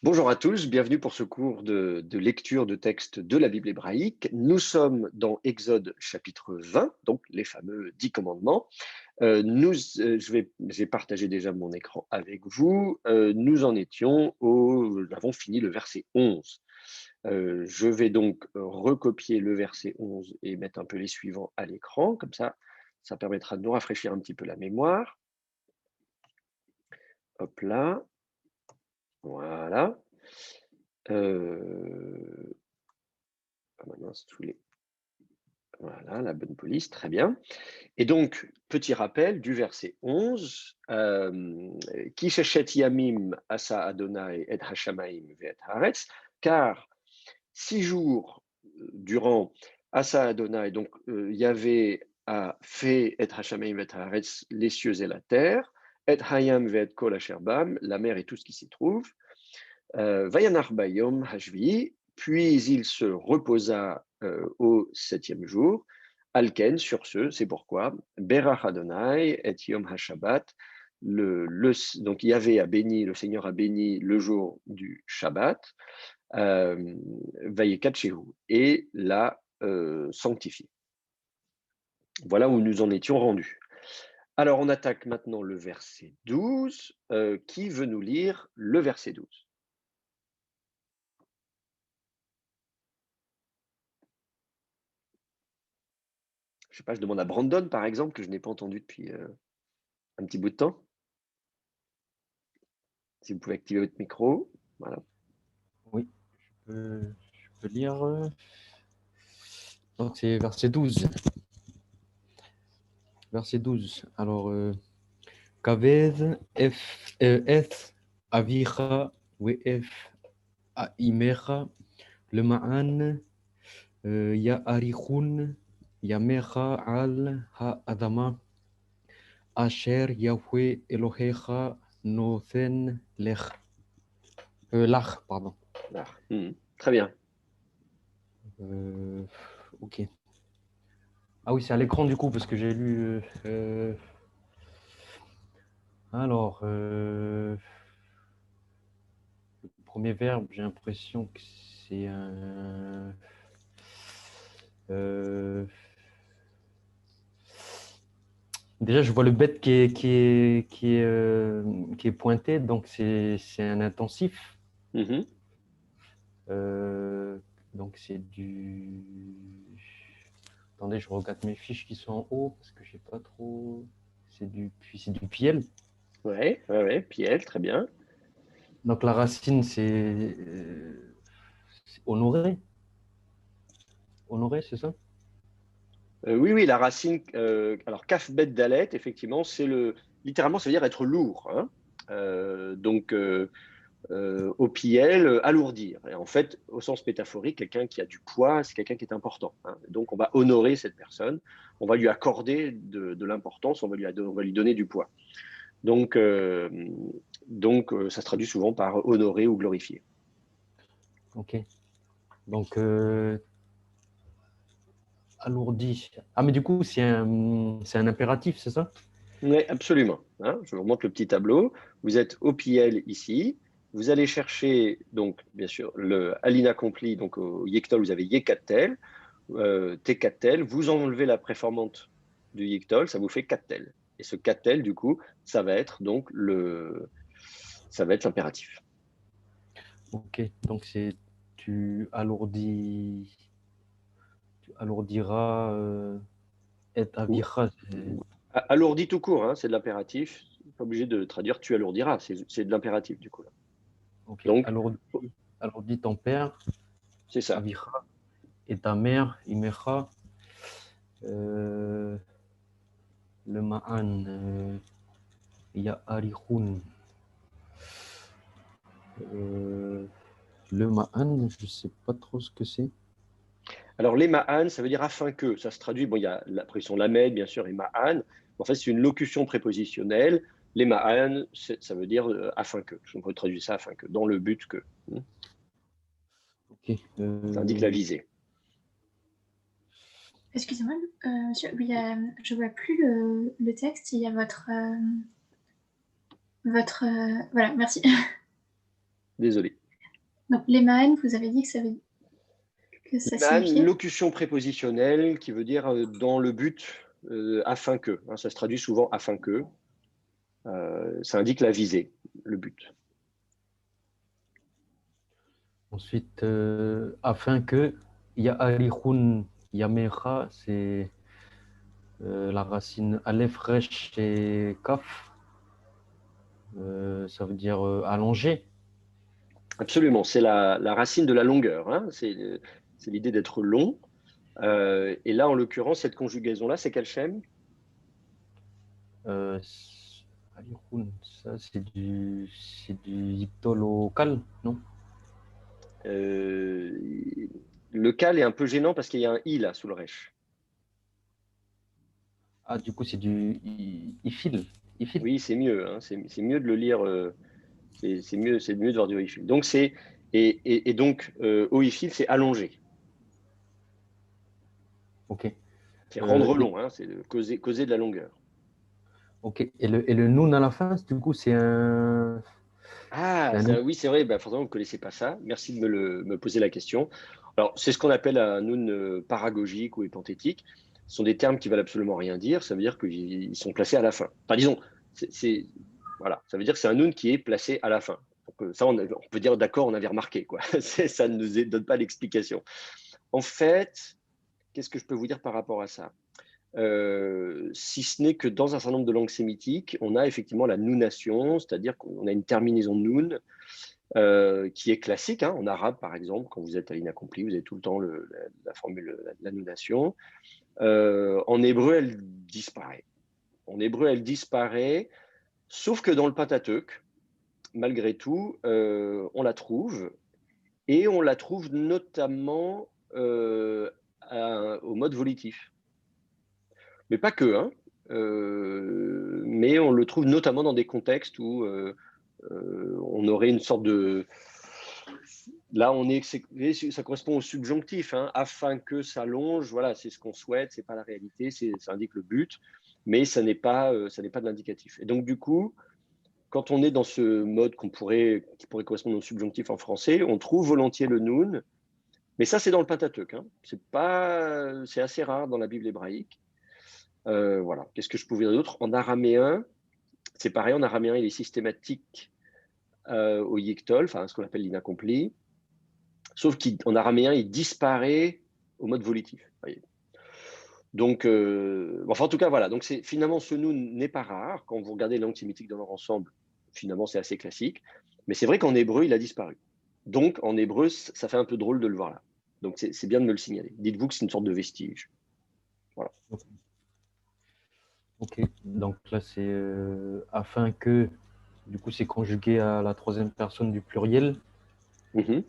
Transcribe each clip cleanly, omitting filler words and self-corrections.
Bonjour à tous, bienvenue pour ce cours de lecture de textes de la Bible hébraïque. Nous sommes dans Exode chapitre 20, donc les fameux 10 commandements. J'ai partagé déjà mon écran avec vous. Nous avons fini le verset 11. Je vais donc recopier le verset 11 et mettre un peu les suivants à l'écran, comme ça permettra de nous rafraîchir un petit peu la mémoire. Hop là, voilà. Maintenant, voilà, la bonne police, très bien. Et donc, petit rappel du verset 11, Ki sheshet yamim asa Adonai et hashamayim ve'et haaretz, car 6 jours durant asa Adonai, donc Yahvé a fait et hashamayim ve'et haaretz, les cieux et la terre, et hayam ve'et kol asher bam, la mer et tout ce qui s'y trouve, Vayanar bayom hashvi, puis il se reposa au 7e jour. Alken, sur ce, c'est pourquoi, Berach Adonai et Yom HaShabbat, donc Yahvé a béni, le Seigneur a béni le jour du Shabbat, Vayekat Shehu, et l'a sanctifié. Voilà où nous en étions rendus. Alors, on attaque maintenant le verset 12. Qui veut nous lire le verset 12? Je sais pas, je demande à Brandon, par exemple, que je n'ai pas entendu depuis un petit bout de temps. Si vous pouvez activer votre micro. Voilà. Oui, je peux lire. Donc, c'est verset 12. Verset 12. Alors, Kaved eth avicha ve'ef aimecha le ma'an ya'arichun yamecha al ha'adama asher Yahweh Elohecha nothen lech. Lach, pardon. Ah, très bien. Ok. Ah oui, c'est à l'écran du coup, parce que j'ai lu. Alors, le premier verbe, j'ai l'impression que c'est un. Déjà, je vois le bête qui est pointé, donc c'est un intensif. Mhm. Donc c'est du. Attendez, je regarde mes fiches qui sont en haut parce que je sais pas trop. C'est du piel. Ouais, Piel, très bien. Donc la racine c'est honoré. Honoré, c'est ça? Oui, la racine. Alors, Kaf Bet Dalet, effectivement, littéralement, ça veut dire être lourd. Hein. Donc, au Piel, alourdir. Et en fait, au sens métaphorique, quelqu'un qui a du poids, c'est quelqu'un qui est important. Hein. Donc, on va honorer cette personne, on va lui accorder de l'importance, on va lui donner du poids. Donc, ça se traduit souvent par honorer ou glorifier. Ok. Donc alourdi. Ah mais du coup c'est un impératif, c'est ça? Oui, absolument. Hein. Je vous remonte le petit tableau. Vous êtes au PL ici. Vous allez chercher, donc, bien sûr, le à l'inaccompli, donc au Yectol, vous avez Yekatel, Tekatel. Vous enlevez la préformante du Yectol, ça vous fait Katel. Et ce Katel, du coup, ça va être l'impératif. Ok. Donc c'est tu alourdiras et Ou, avira. ou alourdi tout court, hein, c'est de l'impératif. Pas obligé de traduire tu alourdiras, c'est de l'impératif, du coup. Là. Ok. Donc, Alourdi ton père, c'est ça. avira, et ta mère, imecha. Euh, le ma'an, ya arihun. Le ma'an, je sais pas trop ce que c'est. Alors, les ma'an, ça veut dire afin que. Ça se traduit, bon, il y a la préposition lamed, bien sûr, et ma'an. En fait, c'est une locution prépositionnelle. Les ma'an, ça veut dire afin que. Je pourrais traduire ça afin que, dans le but que. Ok. Ça indique la visée. Excusez-moi, monsieur, oui, je vois plus le texte, il y a votre voilà, merci. Désolé. Donc, les maën, vous avez dit que ça Man, signifiait. locution prépositionnelle qui veut dire dans le but, afin que. Hein, ça se traduit souvent afin que. Ça indique la visée, le but. Ensuite, afin que Ya'arihun Yamecha, c'est la racine Aleph, Resh et Kaf. Ça veut dire allongé. Absolument, c'est la racine de la longueur. Hein, c'est l'idée d'être long. Et là, en l'occurrence, cette conjugaison-là, c'est quel schème? Alihun, ça c'est du yiptol au kal, non? Le cal est un peu gênant parce qu'il y a un i là sous le resh. Ah, du coup, c'est du ifil. Ifil. Oui, c'est mieux. Hein, c'est mieux de le lire. C'est mieux de voir du oifil. Donc c'est et donc oifil, c'est allongé. Ok. C'est rendre Et, long. Hein, c'est causer de la longueur. ok. Et le noun à la fin, du coup, c'est un noun. Oui, c'est vrai. Bah, forcément, vous ne connaissez pas ça. Merci de me poser la question. Alors, c'est ce qu'on appelle un noun paragogique ou épanthétique. Ce sont des termes qui veulent absolument rien dire. Ça veut dire qu'ils sont placés à la fin. Enfin, disons, voilà. Ça veut dire que c'est un noun qui est placé à la fin. Donc, ça, on peut dire d'accord, on avait remarqué, quoi. Ça ne nous donne pas l'explication. En fait, qu'est-ce que je peux vous dire par rapport à ça? Si ce n'est que dans un certain nombre de langues sémitiques, on a effectivement la nounation, c'est-à-dire qu'on a une terminaison noun qui est classique. Hein, en arabe, par exemple, quand vous êtes à l'inaccompli, vous avez tout le temps la formule, la nounation. En hébreu, elle disparaît. En hébreu, elle disparaît, sauf que dans le Pentateuque, malgré tout, on la trouve, et on la trouve notamment au mode volitif. Mais pas que, hein. Mais on le trouve notamment dans des contextes où on aurait une sorte de... Là, ça correspond au subjonctif, hein, afin que ça longe, voilà, c'est ce qu'on souhaite, c'est pas la réalité, ça indique le but, mais ça n'est pas de l'indicatif. Et donc, du coup, quand on est dans ce mode qui pourrait correspondre au subjonctif en français, on trouve volontiers le noun, mais ça, c'est dans le Pentateuque. Hein. C'est assez rare dans la Bible hébraïque. Voilà. Qu'est-ce que je pouvais dire d'autre? En araméen, c'est pareil, en araméen, il est systématique au yiktol, enfin ce qu'on appelle l'inaccompli, sauf qu'en araméen, il disparaît au mode volitif. Voyez. Donc, enfin, en tout cas, voilà. Donc, finalement, ce nous n'est pas rare. Quand vous regardez les langues sémitiques dans leur ensemble, finalement, c'est assez classique. Mais c'est vrai qu'en hébreu, il a disparu. Donc, en hébreu, ça fait un peu drôle de le voir là. Donc, c'est bien de me le signaler. Dites-vous que c'est une sorte de vestige. Voilà. Ok. Donc là, c'est afin que, du coup, c'est conjugué à la troisième personne du pluriel. Mhm.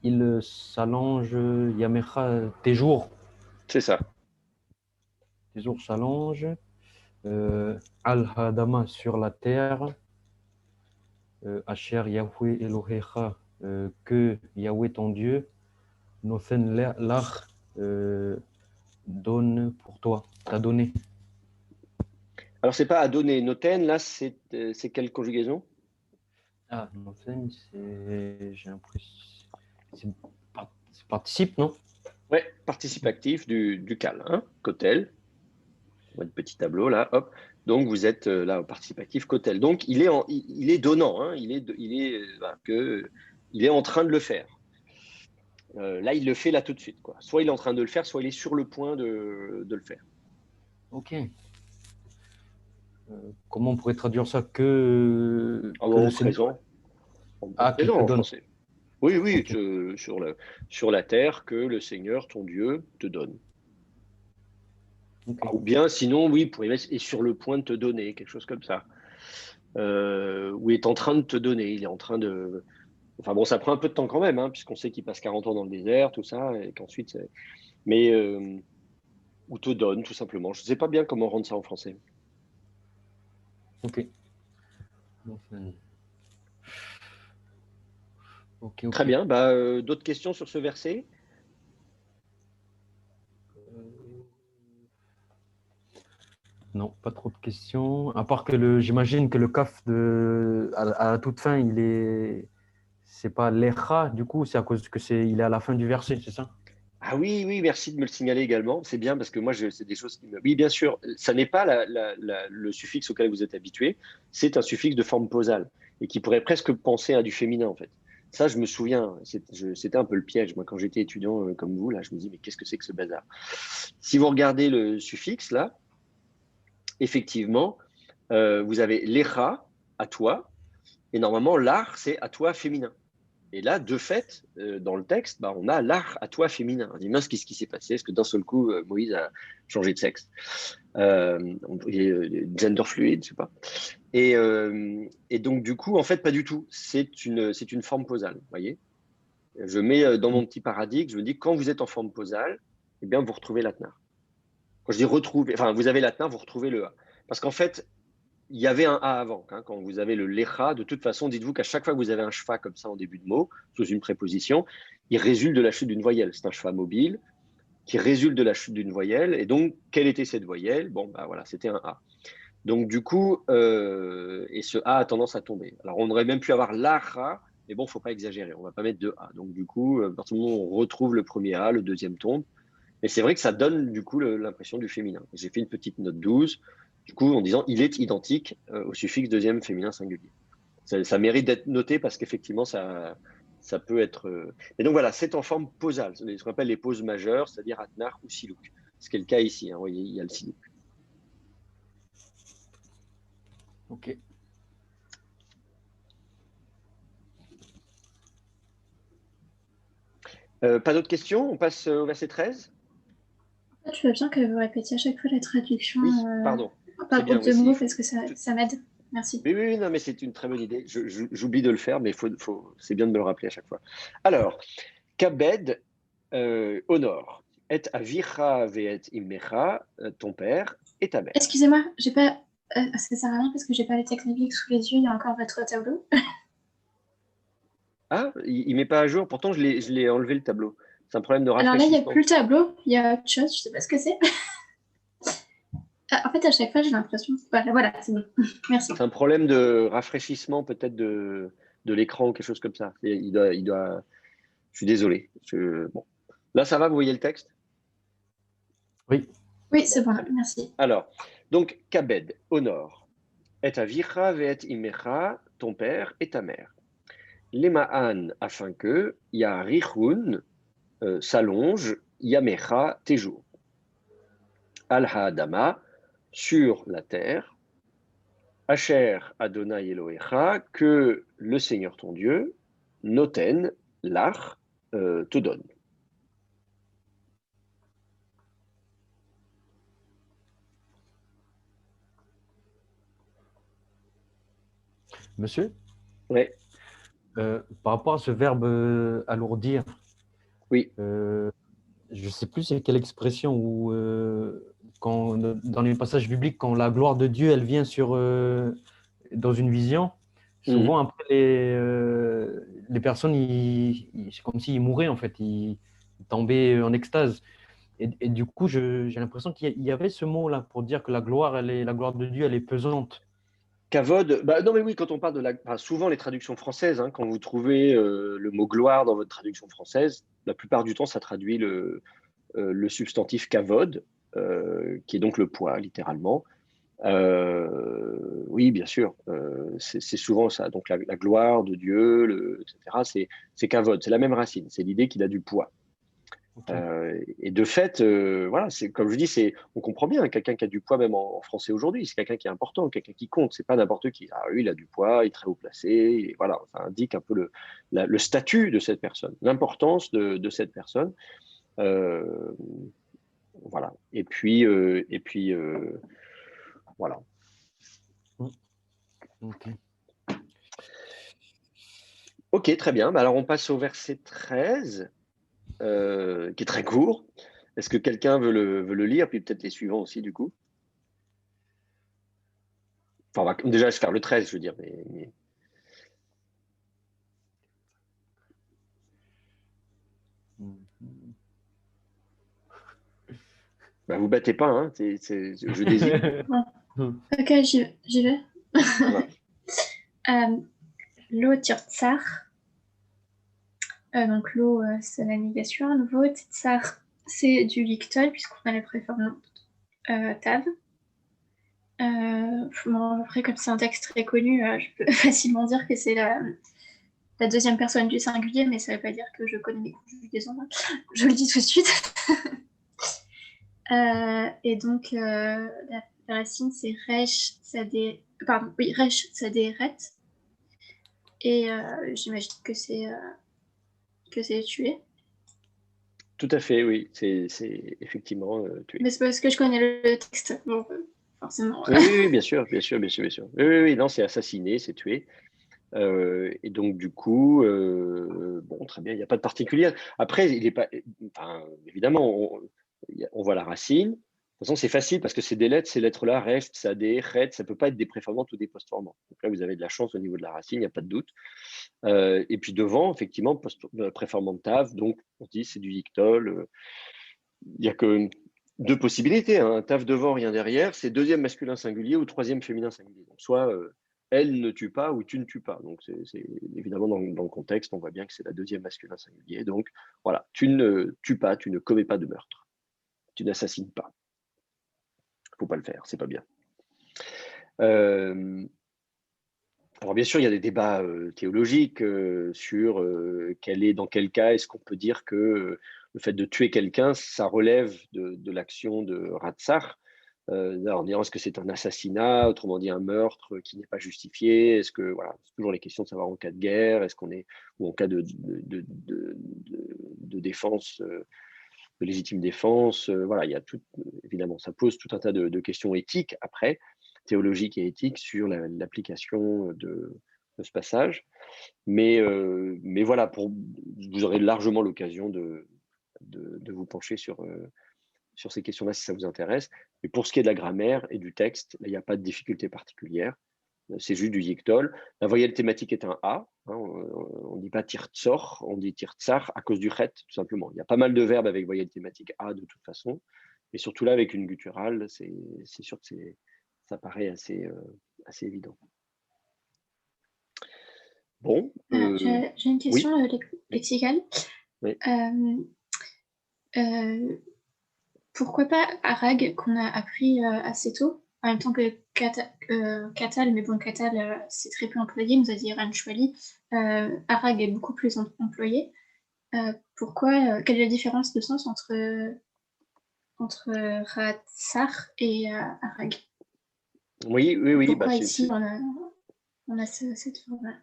Il s'allonge, Yamecha, tes jours. C'est ça. Tes jours s'allongent. Al-Hadama sur la terre. Asher Yahweh Elohecha, que Yahweh ton Dieu, Nothen Lach, donne pour toi, t'a donné. Alors, c'est pas à donner. Noten, là, c'est quelle conjugaison? Ah, Nothen, j'ai l'impression, c'est participe, non? Ouais, participe actif du cal, hein, kotel. Votre petit tableau là, hop. Donc vous êtes là au participe actif kotel. Donc il est donnant, hein, voilà, il est en train de le faire. Là, il le fait là tout de suite, quoi. Soit il est en train de le faire, soit il est sur le point de le faire. Ok. Comment on pourrait traduire ça que En le moment Seigneur? présent, en Ah, qu'il présent te en donne. français. Oui, oui, Ok. sur la terre que le Seigneur, ton Dieu, te donne. Ok. Ou bien, sinon, oui, pour est sur le point de te donner, quelque chose comme ça. Ou est en train de te donner, il est en train de... Enfin bon, ça prend un peu de temps quand même, hein, puisqu'on sait qu'il passe 40 ans dans le désert, tout ça, et qu'ensuite... Mais... ou te donne, tout simplement. Je ne sais pas bien comment rendre ça en français. Ok. Nothen. Ok, Très ok. bien. Bah, d'autres questions sur ce verset? Non, pas trop de questions. À part que j'imagine que le CAF à la toute fin, c'est pas lecha, du coup, c'est à cause que il est à la fin du verset, c'est ça? Ah oui, oui, merci de me le signaler également. C'est bien parce que moi, c'est des choses qui me... Oui, bien sûr, ça n'est pas le suffixe auquel vous êtes habitué, c'est un suffixe de forme posale et qui pourrait presque penser à du féminin, en fait. Ça, je me souviens, c'était un peu le piège. Moi, quand j'étais étudiant comme vous, là, je me dis, mais qu'est-ce que c'est que ce bazar? Si vous regardez le suffixe, là, effectivement, vous avez l'écha, à toi, et normalement, l'ar, c'est à toi féminin. Et là, de fait, dans le texte, bah, on a l'art à toi féminin. On dit, mince, qu'est-ce qui s'est passé? Est-ce que d'un seul coup, Moïse a changé de sexe? Gender fluide, je sais pas. Et donc, du coup, en fait, pas du tout. C'est une forme posale, vous voyez? Je mets dans mon petit paradigme, je me dis, quand vous êtes en forme posale, eh bien, vous retrouvez l'atnar. Quand je dis retrouver, enfin, vous avez l'atnar, vous retrouvez le A. Parce qu'en fait, il y avait un A avant. Hein, quand vous avez le lecha, de toute façon, dites-vous qu'à chaque fois que vous avez un schwa comme ça en début de mot, sous une préposition, il résulte de la chute d'une voyelle. C'est un schwa mobile qui résulte de la chute d'une voyelle. Et donc, quelle était cette voyelle? Bon, bah voilà, c'était un A. Donc, du coup, et ce A a tendance à tomber. Alors, on aurait même pu avoir l'ara, mais bon, il ne faut pas exagérer. On ne va pas mettre deux A. Donc, du coup, à partir du moment où on retrouve le premier A, le deuxième tombe. Et c'est vrai que ça donne du coup l'impression du féminin. J'ai fait une petite note 12, du coup, en disant il est identique au suffixe deuxième féminin singulier. Ça mérite d'être noté parce qu'effectivement, ça peut être. Et donc voilà, c'est en forme posale, ce qu'on appelle les poses majeures, c'est-à-dire atnar ou silouk. Ce qui est le cas ici. Hein, vous voyez, il y a le silouk. Ok. Pas d'autres questions? On passe au verset 13. Tu veux bien que vous répétiez à chaque fois la traduction Oui, pardon. par C'est bien, groupe oui, de mots si, parce que ça m'aide. Merci. oui, oui, oui, non, mais c'est une très bonne idée. J'oublie de le faire, mais c'est bien de me le rappeler à chaque fois. Alors, Kabed, honore. Et avicha ve'et imecha, ton père et ta mère. Excusez-moi, j'ai pas. Ça sert à rien parce que j'ai pas les textes bibliques sous les yeux. Il y a encore votre tableau. Ah, il met pas à jour. Pourtant, je l'ai enlevé le tableau. C'est un problème de Alors là, il n'y a rafraîchissement. plus le tableau. Il y a autre chose. Je sais pas ce que c'est. En fait, à chaque fois, j'ai l'impression. Voilà, c'est bon. Merci. C'est un problème de rafraîchissement peut-être de l'écran ou quelque chose comme ça. Il doit. Je suis désolé. Bon. Là, ça va, vous voyez le texte? Oui. Oui, c'est bon. Merci. Alors, donc, Kabed, honore. Et avicha ve'et imecha, ton père et ta mère. Les ma'an, afin que Yarichun s'allonge, Yamecha, tes jours. Al-Ha'adama, sur la terre. Asher Adonai Elohecha, que le Seigneur ton Dieu, Noten, l'Ach, te donne. Monsieur, Ouais, par rapport à ce verbe alourdir, oui. je ne sais plus c'est quelle expression où, dans les passages bibliques, quand la gloire de Dieu, elle vient dans une vision, Mhm. souvent après, les personnes, c'est comme s'ils mouraient en fait, ils tombaient en extase. Et du coup, j'ai l'impression qu'il y avait ce mot-là pour dire que la gloire de Dieu, elle est pesante. Kavod, bah, non mais oui, quand on parle souvent les traductions françaises, hein, quand vous trouvez le mot gloire dans votre traduction française, la plupart du temps, ça traduit le substantif kavod, qui est donc le poids, littéralement. Oui, bien sûr, c'est souvent ça. Donc la gloire de Dieu, etc., c'est kavod, c'est la même racine, c'est l'idée qu'il a du poids. Ok. Et de fait, voilà, c'est comme je dis, on comprend bien quelqu'un qui a du poids même en français aujourd'hui, c'est quelqu'un qui est important, quelqu'un qui compte, c'est pas n'importe qui. Ah oui, il a du poids, il est très haut placé, et voilà, ça indique un peu le statut de cette personne, l'importance de cette personne. Euh, voilà. Et puis voilà. Ok. Ok, très bien. Bah, alors on passe au verset 13, qui est très court. Est-ce que quelqu'un veut le lire, puis peut-être les suivants aussi, du coup? Enfin, on va déjà se faire le 13, je veux dire. Bah, vous battez pas, hein, je désigne. Bon. Ok, j'y vais. Ça marche. Lo tirtsar, Donc l'eau, c'est la négation à nouveau. Tsar, c'est du lictol, puisqu'on a le préforme tav. Bon, après, comme c'est un texte très connu, je peux facilement dire que c'est la deuxième personne du singulier, mais ça ne veut pas dire que je connais mes conjugaisons. Je le dis tout de suite. Et donc, la racine, c'est resh, sadé... Pardon, oui, resh, sadé, ret. Et j'imagine que c'est tué. Tout à fait, oui. C'est effectivement tué. Mais c'est parce que je connais le texte, donc forcément. Oui, oui, oui, bien sûr, bien sûr, bien sûr, bien sûr. Oui, oui, oui, non, c'est assassiné, c'est tué. Et donc, du coup, bon, très bien, il n'y a pas de particulier. Après, il est pas, enfin, évidemment, on voit la racine. De toute façon, c'est facile parce que c'est des lettres, ces lettres-là, rest, sadé, ret, ça ne peut pas être des préformantes ou des postformantes. Donc là, vous avez de la chance au niveau de la racine, il n'y a pas de doute. Et puis devant, effectivement, préformante tav, donc on dit c'est du dictol. Il n'y a que deux possibilités, hein, un tav devant, rien derrière, c'est deuxième masculin singulier ou troisième féminin singulier. Donc soit elle ne tue pas ou tu ne tues pas. Donc c'est évidemment dans le contexte, on voit bien que c'est la deuxième masculin singulier. Donc voilà, tu ne tues pas, tu ne commets pas de meurtre, tu n'assassines pas. Il ne faut pas le faire, c'est pas bien. Alors bien sûr, il y a des débats théologiques sur dans quel cas est-ce qu'on peut dire que le fait de tuer quelqu'un, ça relève de l'action de Ratsar. En disant est-ce que c'est un assassinat, autrement dit un meurtre qui n'est pas justifié, est-ce que voilà, c'est toujours les questions de savoir en cas de guerre, est-ce qu'on est ou en cas de défense, de légitime défense, voilà, il y a tout, évidemment, ça pose tout un tas de questions éthiques après, théologiques et éthiques sur l'application de ce passage, mais voilà, vous aurez largement l'occasion de vous pencher sur ces questions-là si ça vous intéresse. Mais pour ce qui est de la grammaire et du texte, il n'y a pas de difficulté particulière. C'est juste du yictol. La voyelle thématique est un A. Hein, on ne dit pas tirtsor, on dit tirtsar à cause du chet, tout simplement. Il y a pas mal de verbes avec voyelle thématique A de toute façon. Et surtout là, avec une gutturale, c'est sûr que ça paraît assez évident. Bon. J'ai une question oui. lexicale. Oui. Pourquoi pas arag qu'on a appris assez tôt, en même temps que katal, mais bon, katal, c'est très peu employé, nous a dit Ranchwali. Arag est beaucoup plus employé. Pourquoi, quelle est la différence de sens entre ratsar et arag? Oui. Pourquoi ici on a cette forme-là?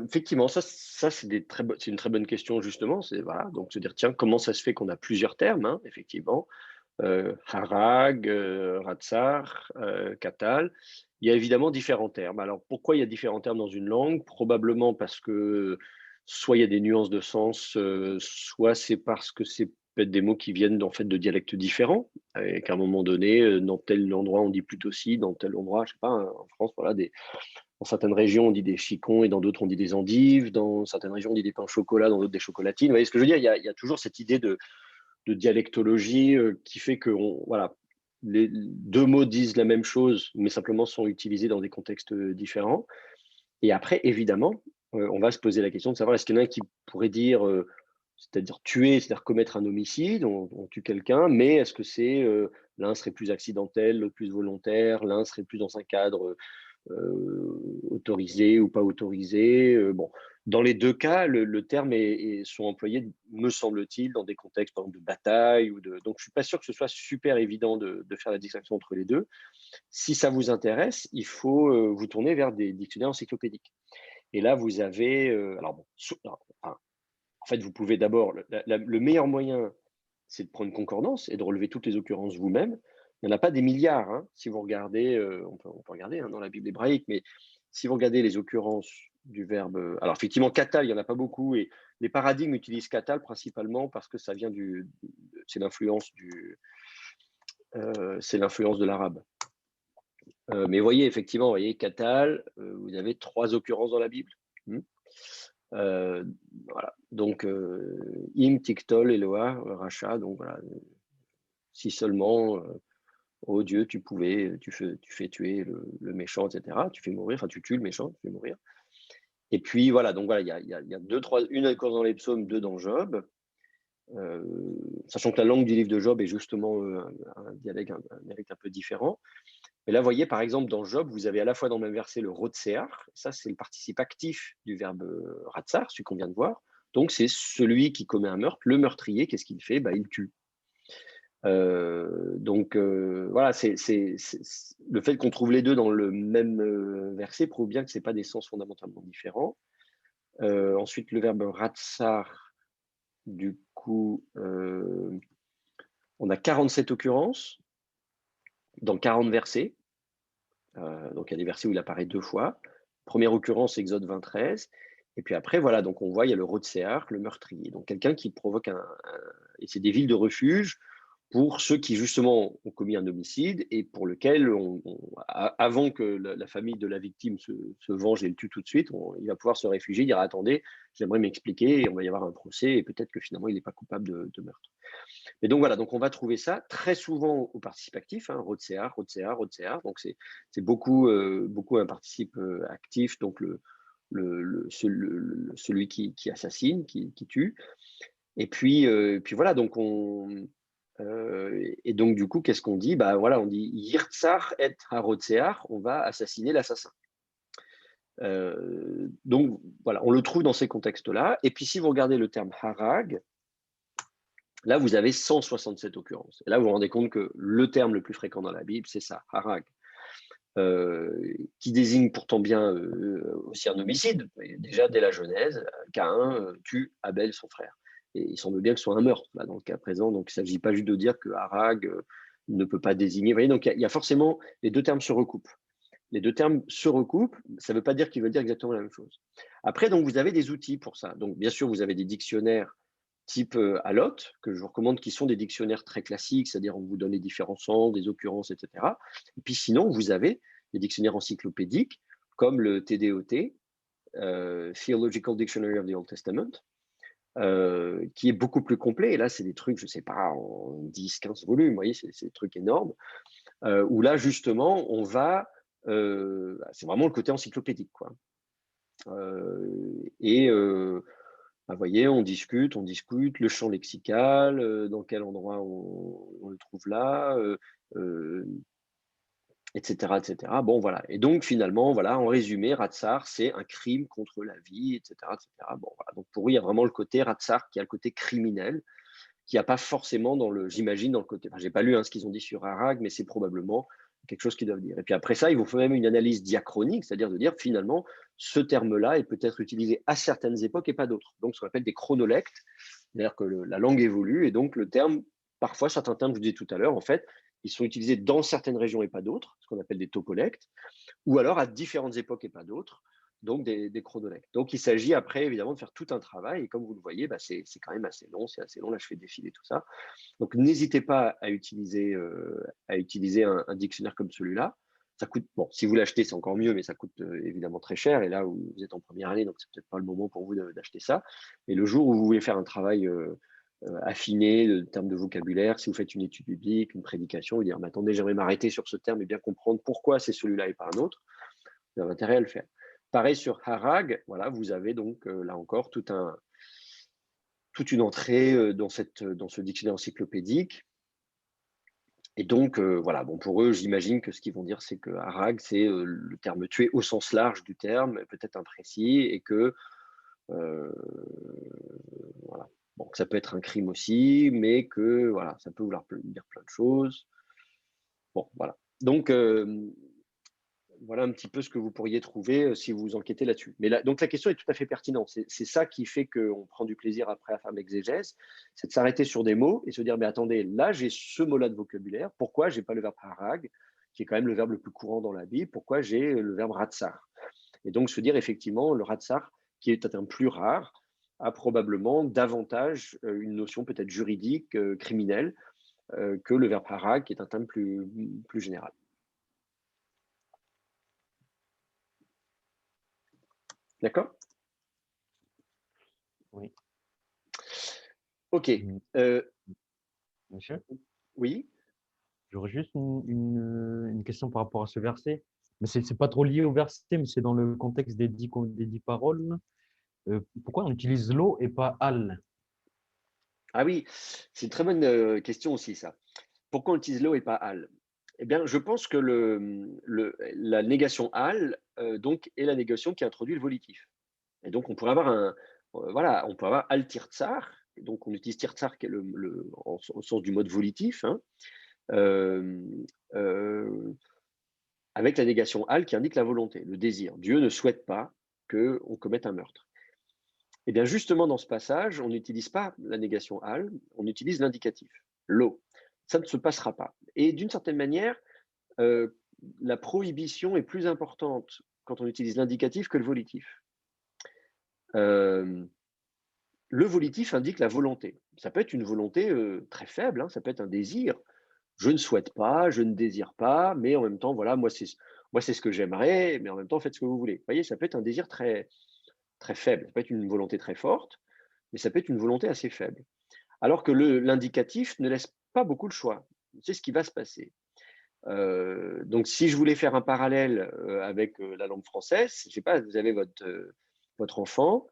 Effectivement, ça c'est une très bonne question justement. C'est voilà, donc se dire tiens, comment ça se fait qu'on a plusieurs termes, hein, effectivement, harag, ratsar, katal. Il y a évidemment différents termes. Alors pourquoi il y a différents termes dans une langue? Probablement parce que soit il y a des nuances de sens, soit c'est parce que c'est peut-être des mots qui viennent en fait de dialectes différents, et qu'à un moment donné, dans tel endroit on dit plutôt ci, dans tel endroit, je sais pas, hein, en France, voilà, dans certaines régions, on dit des chicons et dans d'autres, on dit des endives. Dans certaines régions, on dit des pains au chocolat, dans d'autres, des chocolatines. Vous voyez ce que je veux dire? Il y a toujours cette idée de dialectologie qui fait que voilà, les deux mots disent la même chose, mais simplement sont utilisés dans des contextes différents. Et après, évidemment, on va se poser la question de savoir est-ce qu'il y en a un qui pourrait dire, c'est-à-dire tuer, c'est-à-dire commettre un homicide, on tue quelqu'un, mais est-ce que c'est l'un serait plus accidentel, l'autre plus volontaire, l'un serait plus dans un cadre autorisé ou pas autorisé. Bon, dans les deux cas, le terme sont employés, me semble-t-il, dans des contextes par exemple, de bataille donc je suis pas sûr que ce soit super évident de faire la distinction entre les deux. Si ça vous intéresse, il faut vous tourner vers des dictionnaires encyclopédiques. Et là, vous avez, en fait, vous pouvez d'abord, le meilleur moyen, c'est de prendre une concordance et de relever toutes les occurrences vous-même. Il n'y en a pas des milliards. Hein. Si vous regardez, on peut regarder hein, dans la Bible hébraïque, mais si vous regardez les occurrences du verbe. Alors, effectivement, katal, il n'y en a pas beaucoup. Et les paradigmes utilisent katal principalement parce que ça vient c'est l'influence de l'arabe. Mais voyez, effectivement, katal, vous avez 3 occurrences dans la Bible. Voilà. Donc, im, tiktol, Eloah, Racha. Donc, voilà. Si seulement, oh Dieu, tu fais tuer le méchant, etc. Tu fais mourir, enfin, tu tues le méchant, tu fais mourir. Et puis voilà, donc voilà, il y a deux, trois, une occurrence dans les psaumes, deux dans Job. Sachant que la langue du livre de Job est justement un dialecte un peu différent. Et là, vous voyez, par exemple, dans Job, vous avez à la fois dans le même verset le rotsear, ça c'est le participe actif du verbe ratsar, celui qu'on vient de voir. Donc c'est celui qui commet un meurtre, le meurtrier, qu'est-ce qu'il fait? Il tue. Donc voilà, le fait qu'on trouve les deux dans le même verset prouve bien que ce n'est pas des sens fondamentalement différents. Ensuite, le verbe ratsar, du coup, on a 47 occurrences dans 40 versets. Donc il y a des versets où il apparaît 2 fois. Première occurrence, Exode 23. Et puis après, voilà, donc on voit, il y a le rotsear, le meurtrier. Donc quelqu'un qui provoque et c'est des villes de refuge pour ceux qui justement ont commis un homicide et pour lequel, avant que la famille de la victime se venge et le tue tout de suite, il va pouvoir se réfugier, dire attendez, j'aimerais m'expliquer, et on va y avoir un procès, et peut-être que finalement il n'est pas coupable de meurtre. Et donc voilà, donc on va trouver ça très souvent au participe actif, hein, rotsear, rotsear, rotsear. Donc c'est beaucoup un participe actif, donc celui qui assassine, qui tue. Et puis voilà, donc et donc du coup, qu'est-ce qu'on dit? Voilà, on dit yirtsar et harotsear, on va assassiner l'assassin. Donc voilà, on le trouve dans ces contextes-là. Et puis si vous regardez le terme harag, là vous avez 167 occurrences. Et là vous vous rendez compte que le terme le plus fréquent dans la Bible, c'est ça, harag, qui désigne pourtant bien aussi un homicide. Déjà dès la Genèse, Caïn tue Abel, son frère. Et il semble bien que ce soit un meurtre, là, dans le cas présent. Donc, il ne s'agit pas juste de dire que harag ne peut pas désigner. Vous voyez, donc, il y a forcément, les deux termes se recoupent. Les deux termes se recoupent, ça ne veut pas dire qu'ils veulent dire exactement la même chose. Après, donc, vous avez des outils pour ça. Donc, bien sûr, vous avez des dictionnaires type Alot, que je vous recommande, qui sont des dictionnaires très classiques, c'est-à-dire on vous donne les différents sens, des occurrences, etc. Et puis sinon, vous avez des dictionnaires encyclopédiques comme le TDOT, Theological Dictionary of the Old Testament, qui est beaucoup plus complet. Et là, c'est des trucs, je ne sais pas, en 10, 15 volumes, vous voyez, c'est des trucs énormes, où là, justement, on va... c'est vraiment le côté encyclopédique, quoi. Vous voyez, on discute, le champ lexical, dans quel endroit on le trouve là, etc., etc. Bon, voilà. Et donc, finalement, voilà, en résumé, ratsar, c'est un crime contre la vie, etc., etc. Bon, voilà. Donc, pour eux, il y a vraiment le côté ratsar qui a le côté criminel, qui n'y a pas forcément j'imagine, dans le côté. Enfin, j'ai pas lu ce qu'ils ont dit sur Harag, mais c'est probablement quelque chose qu'ils doivent dire. Et puis après ça, il vous faut même une analyse diachronique, c'est-à-dire de dire finalement, ce terme-là est peut-être utilisé à certaines époques et pas d'autres. Donc, ce qu'on appelle des chronolectes, c'est-à-dire que la langue évolue et donc le terme, parfois, certains termes, je vous disais tout à l'heure, en fait, ils sont utilisés dans certaines régions et pas d'autres, ce qu'on appelle des topolectes, ou alors à différentes époques et pas d'autres, donc des chronolectes. Donc il s'agit après évidemment de faire tout un travail, et comme vous le voyez, c'est quand même assez long, là je fais défiler tout ça. Donc n'hésitez pas à utiliser un dictionnaire comme celui-là. Ça coûte, bon, si vous l'achetez, c'est encore mieux, mais ça coûte évidemment très cher. Et là, vous êtes en première année, donc c'est peut-être pas le moment pour vous d'acheter ça. Mais le jour où vous voulez faire un travail affiné en termes de vocabulaire, si vous faites une étude biblique, une prédication, vous dire, mais attendez, j'aimerais m'arrêter sur ce terme et bien comprendre pourquoi c'est celui-là et pas un autre, vous avez intérêt à le faire. Pareil sur Harag, voilà, vous avez donc là encore toute une entrée dans ce dictionnaire encyclopédique. Et donc, voilà, bon, pour eux, j'imagine que ce qu'ils vont dire, c'est que harag, c'est le terme tué au sens large du terme, peut-être imprécis, et que voilà. Bon, ça peut être un crime aussi, mais que voilà, ça peut vouloir dire plein de choses. Bon, voilà. Donc, voilà un petit peu ce que vous pourriez trouver si vous enquêtez là-dessus. Mais donc la question est tout à fait pertinente. C'est ça qui fait qu'on prend du plaisir après à faire l'exégèse, c'est de s'arrêter sur des mots et se dire, mais attendez, là j'ai ce mot-là de vocabulaire, pourquoi j'ai pas le verbe harag, qui est quand même le verbe le plus courant dans la Bible, pourquoi j'ai le verbe ratsar? Et donc se dire effectivement, le ratsar, qui est un terme plus rare, a probablement davantage une notion peut-être juridique, criminelle, que le verbe harag, qui est un terme plus général. D'accord? Oui. Ok. Monsieur, Oui. j'aurais juste une question par rapport à ce verset. Mais c'est pas trop lié au verset, mais c'est dans le contexte des 10 paroles. Pourquoi on utilise l'eau et pas al? Ah oui, c'est une très bonne question aussi, ça. Pourquoi on utilise l'eau et pas al? Eh bien, je pense que la négation al donc, est la négation qui introduit le volitif. Et donc, on pourrait avoir voilà, on pourrait avoir al tirtsar. Et donc, on utilise tirtsar qui est au sens du mode volitif, hein, euh, euh, avec la négation al qui indique la volonté, le désir. Dieu ne souhaite pas qu'on commette un meurtre. Et bien, justement, dans ce passage, on n'utilise pas la négation al, on utilise l'indicatif, l'eau. Ça ne se passera pas. Et d'une certaine manière, la prohibition est plus importante quand on utilise l'indicatif que le volitif. Le volitif indique la volonté. Ça peut être une volonté très faible, hein, ça peut être un désir. Je ne souhaite pas, je ne désire pas, mais en même temps, voilà, moi c'est ce que j'aimerais, mais en même temps, faites ce que vous voulez. Vous voyez, ça peut être un désir très, très faible. Ça peut être une volonté très forte, mais ça peut être une volonté assez faible. Alors que l'indicatif ne laisse pas beaucoup le choix. C'est ce qui va se passer. Donc, si je voulais faire un parallèle avec la langue française, je ne sais pas, vous avez votre enfant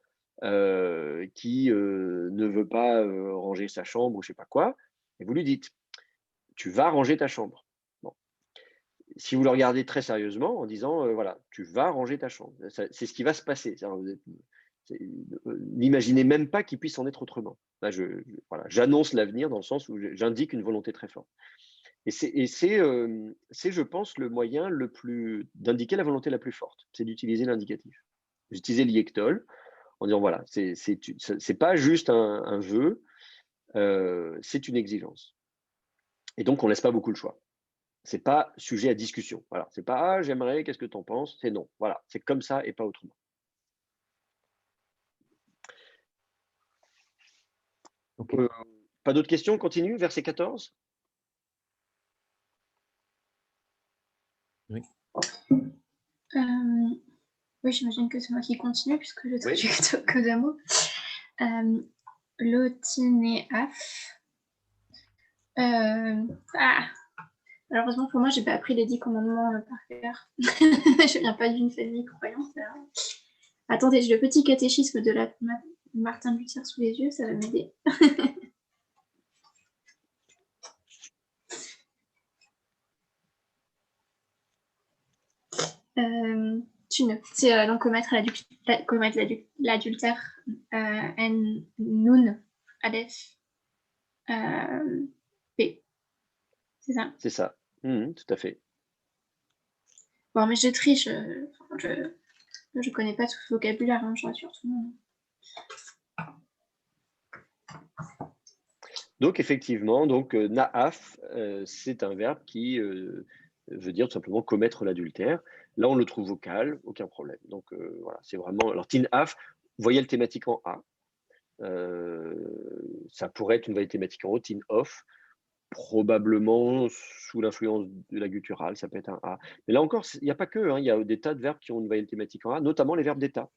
qui ne veut pas ranger sa chambre ou je ne sais pas quoi, et vous lui dites, tu vas ranger ta chambre. Bon. Si vous le regardez très sérieusement en disant, voilà, tu vas ranger ta chambre, c'est ce qui va se passer. N'imaginez même pas qu'il puisse en être autrement. Là, voilà, j'annonce l'avenir dans le sens où j'indique une volonté très forte. Et c'est, je pense, le moyen d'indiquer la volonté la plus forte, c'est d'utiliser l'indicatif. D'utiliser l'iectol en disant, voilà, c'est pas juste un vœu, c'est une exigence. Et donc, on ne laisse pas beaucoup le choix. C'est pas sujet à discussion. Voilà, c'est pas, j'aimerais, qu'est-ce que tu en penses? C'est non. Voilà, c'est comme ça et pas autrement. Okay. Pas d'autres questions? On continue, verset 14. Oui. Oui, j'imagine que c'est moi qui continue puisque je traduis Oui. que deux mots. L'otinéaf. Malheureusement pour moi, j'ai pas appris les 10 commandements par cœur. Je viens pas d'une famille croyante. Attendez, j'ai le petit catéchisme de Martin Luther sous les yeux, ça va m'aider. C'est donc commettre l'adultère. N, Nun, Aleph, P. C'est ça. C'est ça. Tout à fait. Bon, mais je triche. Je connais pas tout ce vocabulaire, hein, je rassure tout le monde. Donc, effectivement, naaf, c'est un verbe qui veut dire tout simplement commettre l'adultère. Là, on le trouve vocal, aucun problème. Donc, voilà, c'est vraiment. Alors, tinaf, voyez le thématique en A. Ça pourrait être une voyelle thématique en haut, tin-off, probablement sous l'influence de la gutturale, ça peut être un A. Mais là encore, il n'y a pas que, hein, il y a des tas de verbes qui ont une voyelle thématique en A, notamment les verbes d'état.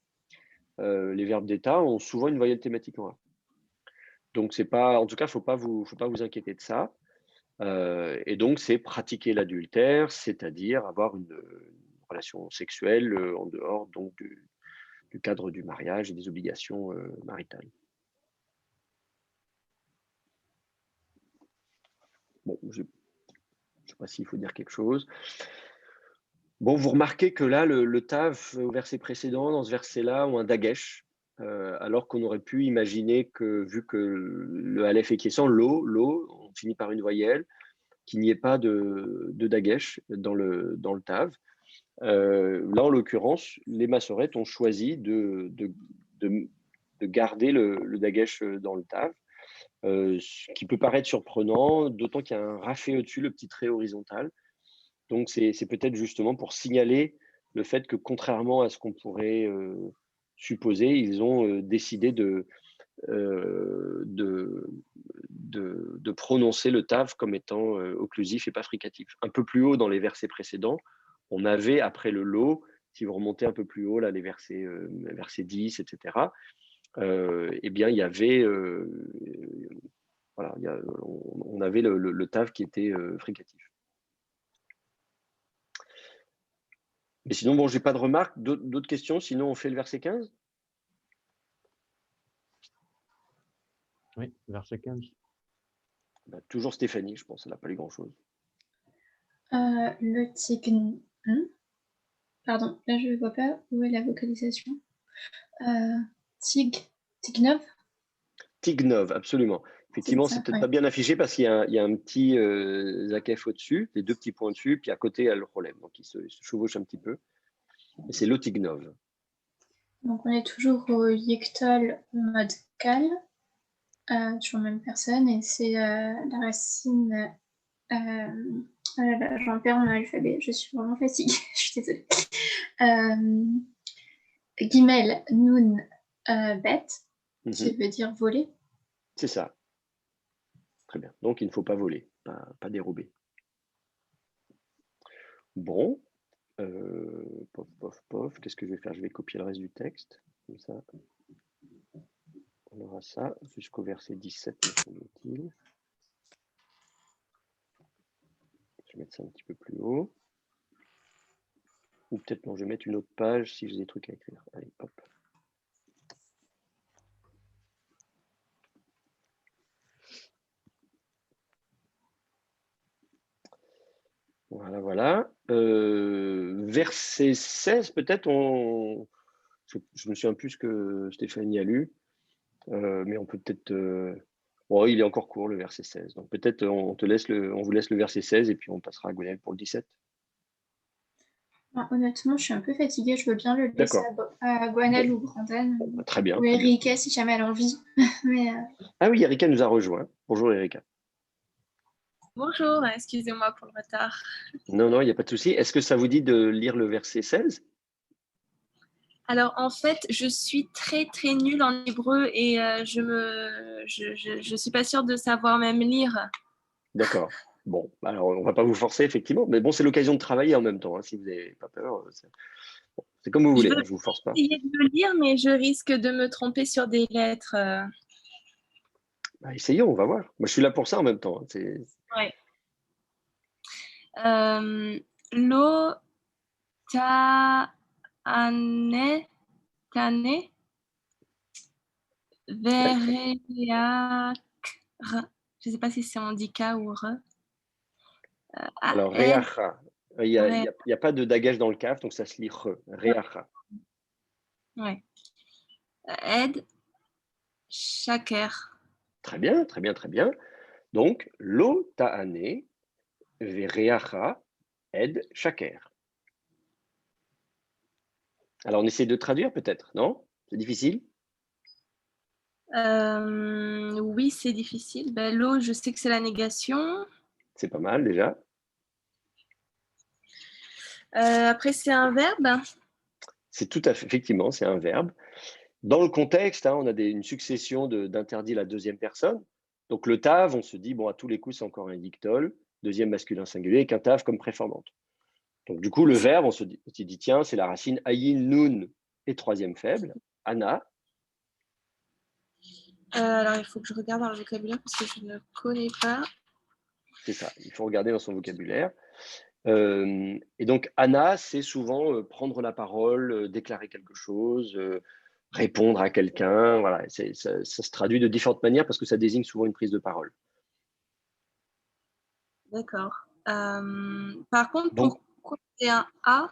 Les verbes d'état ont souvent une voyelle thématique en A. Donc, c'est pas, en tout cas, faut pas vous inquiéter de ça. Et donc, c'est pratiquer l'adultère, c'est-à-dire avoir une relation sexuelle en dehors donc, du cadre du mariage et des obligations maritales. Bon, je ne sais pas s'il faut dire quelque chose. Bon, vous remarquez que là, le tav au verset précédent, dans ce verset-là, ont un dagesh, alors qu'on aurait pu imaginer que, vu que le aleph est quiescent, l'eau, on finit par une voyelle, qu'il n'y ait pas de dagesh dans le tav. Là, en l'occurrence, les massorètes ont choisi de garder le dagesh dans le tav, ce qui peut paraître surprenant, d'autant qu'il y a un rafé au-dessus, le petit trait horizontal. Donc, c'est peut-être justement pour signaler le fait que, contrairement à ce qu'on pourrait supposer, ils ont décidé de prononcer le tav comme étant occlusif et pas fricatif. Un peu plus haut dans les versets précédents, on avait, après le lo, si vous remontez un peu plus haut, là, les versets 10, etc., eh bien, il y avait, voilà, on avait le tav qui était fricatif. Mais sinon, bon, j'ai pas de remarques. D'autres questions? Sinon, on fait le verset 15? Oui, verset 15. Bah, toujours Stéphanie, je pense. Elle n'a pas lu grand-chose. Le tign. Pardon, là je ne vois pas où est la vocalisation. Tignov. Tignov, absolument. Effectivement, C'est ça, c'est peut-être ouais. pas bien affiché parce qu'il y a un petit zakef au-dessus, les deux petits points dessus, puis à côté, il y a le problème. Donc, il se chevauche un petit peu. Et c'est le Tignov. Donc on est toujours au Yectol mode cal, toujours même personne, et c'est la racine. Oh là là, j'en perds mon alphabet, je suis vraiment fatiguée, je suis désolée. Gimel, Nun, Bet, qui veut dire voler. C'est ça. Très bien. Donc, il ne faut pas voler, pas dérober. Bon. Pof. Qu'est-ce que je vais faire? Je vais copier le reste du texte. Comme ça, on aura ça jusqu'au verset 17, me semble-t-il. Je vais mettre ça un petit peu plus haut. Ou peut-être non, je vais mettre une autre page si j'ai des trucs à écrire. Allez, hop. Voilà. Verset 16, peut-être, je me souviens plus ce que Stéphanie a lu, mais on peut peut-être... Bon, il est encore court, le verset 16. Donc peut-être on vous laisse le verset 16 et puis on passera à Gwenaël pour le 17. Honnêtement, je suis un peu fatiguée, je veux bien le laisser à Gwenaël ou Brandon, Bon, très bien. ou Erika si jamais elle a envie. Mais, Ah oui, Erika nous a rejoint. Bonjour Erika. Bonjour, excusez-moi pour le retard. Non, il n'y a pas de souci. Est-ce que ça vous dit de lire le verset 16? Alors en fait, je suis très nulle en hébreu et je suis pas sûre de savoir même lire. D'accord. Bon, alors on ne va pas vous forcer effectivement, mais bon, c'est l'occasion de travailler en même temps. Hein, si vous n'avez pas peur, c'est comme vous voulez. Je vous force pas. Essayer de le lire, mais je risque de me tromper sur des lettres. Bah, essayons, on va voir. Moi, je suis là pour ça en même temps. Ouais. Lo ta ane vereak. Je ne sais pas si c'est on dit K ou R. Alors, Reacha. Il n'y a pas de dagage dans le kaf, donc ça se lit Re. Reacha. Ouais. Ed Shaker. Très bien. Donc, Lo ta'ane vereacha ed shaker. Alors, on essaie de traduire peut-être, non? C'est difficile? Oui, c'est difficile. Ben, l'eau, je sais que c'est la négation. C'est pas mal déjà. Après, c'est un verbe. C'est tout à fait, effectivement, c'est un verbe. Dans le contexte, on a une succession d'interdits à la deuxième personne. Donc, le tav, on se dit, bon, à tous les coups, c'est encore un dictole, deuxième masculin singulier, avec un tav comme préformante. Donc, du coup, le verbe, on se dit, tiens, c'est la racine ayin, nun et troisième faible, ana. Alors, il faut que je regarde dans le vocabulaire parce que je ne connais pas. C'est ça, il faut regarder dans son vocabulaire. Et donc, ana, c'est souvent prendre la parole, déclarer quelque chose, répondre à quelqu'un. Voilà, ça se traduit de différentes manières parce que ça désigne souvent une prise de parole. D'accord. Par contre, Donc, pourquoi c'est un A?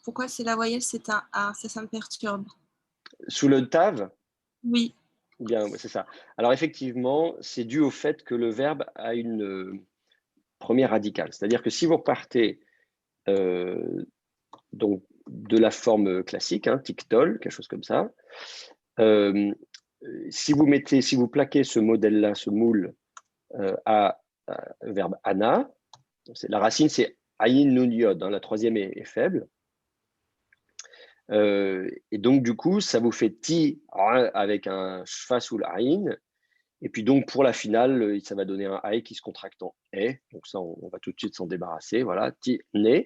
Pourquoi c'est la voyelle, c'est un A? Ça me perturbe. Sous le tav? Oui. Bien, c'est ça. Alors, effectivement, c'est dû au fait que le verbe a une première radicale. C'est-à-dire que si vous repartez donc, de la forme classique, tiktol, quelque chose comme ça, si vous plaquez ce modèle-là, ce moule, à verbe ana, la racine c'est ayin nun yod, la troisième est faible. Et donc, du coup, ça vous fait ti avec un shfa sous l'ayin. Et puis, donc, pour la finale, ça va donner un aïe qui se contracte en e. Donc, ça, on va tout de suite s'en débarrasser. Voilà, ti, ne.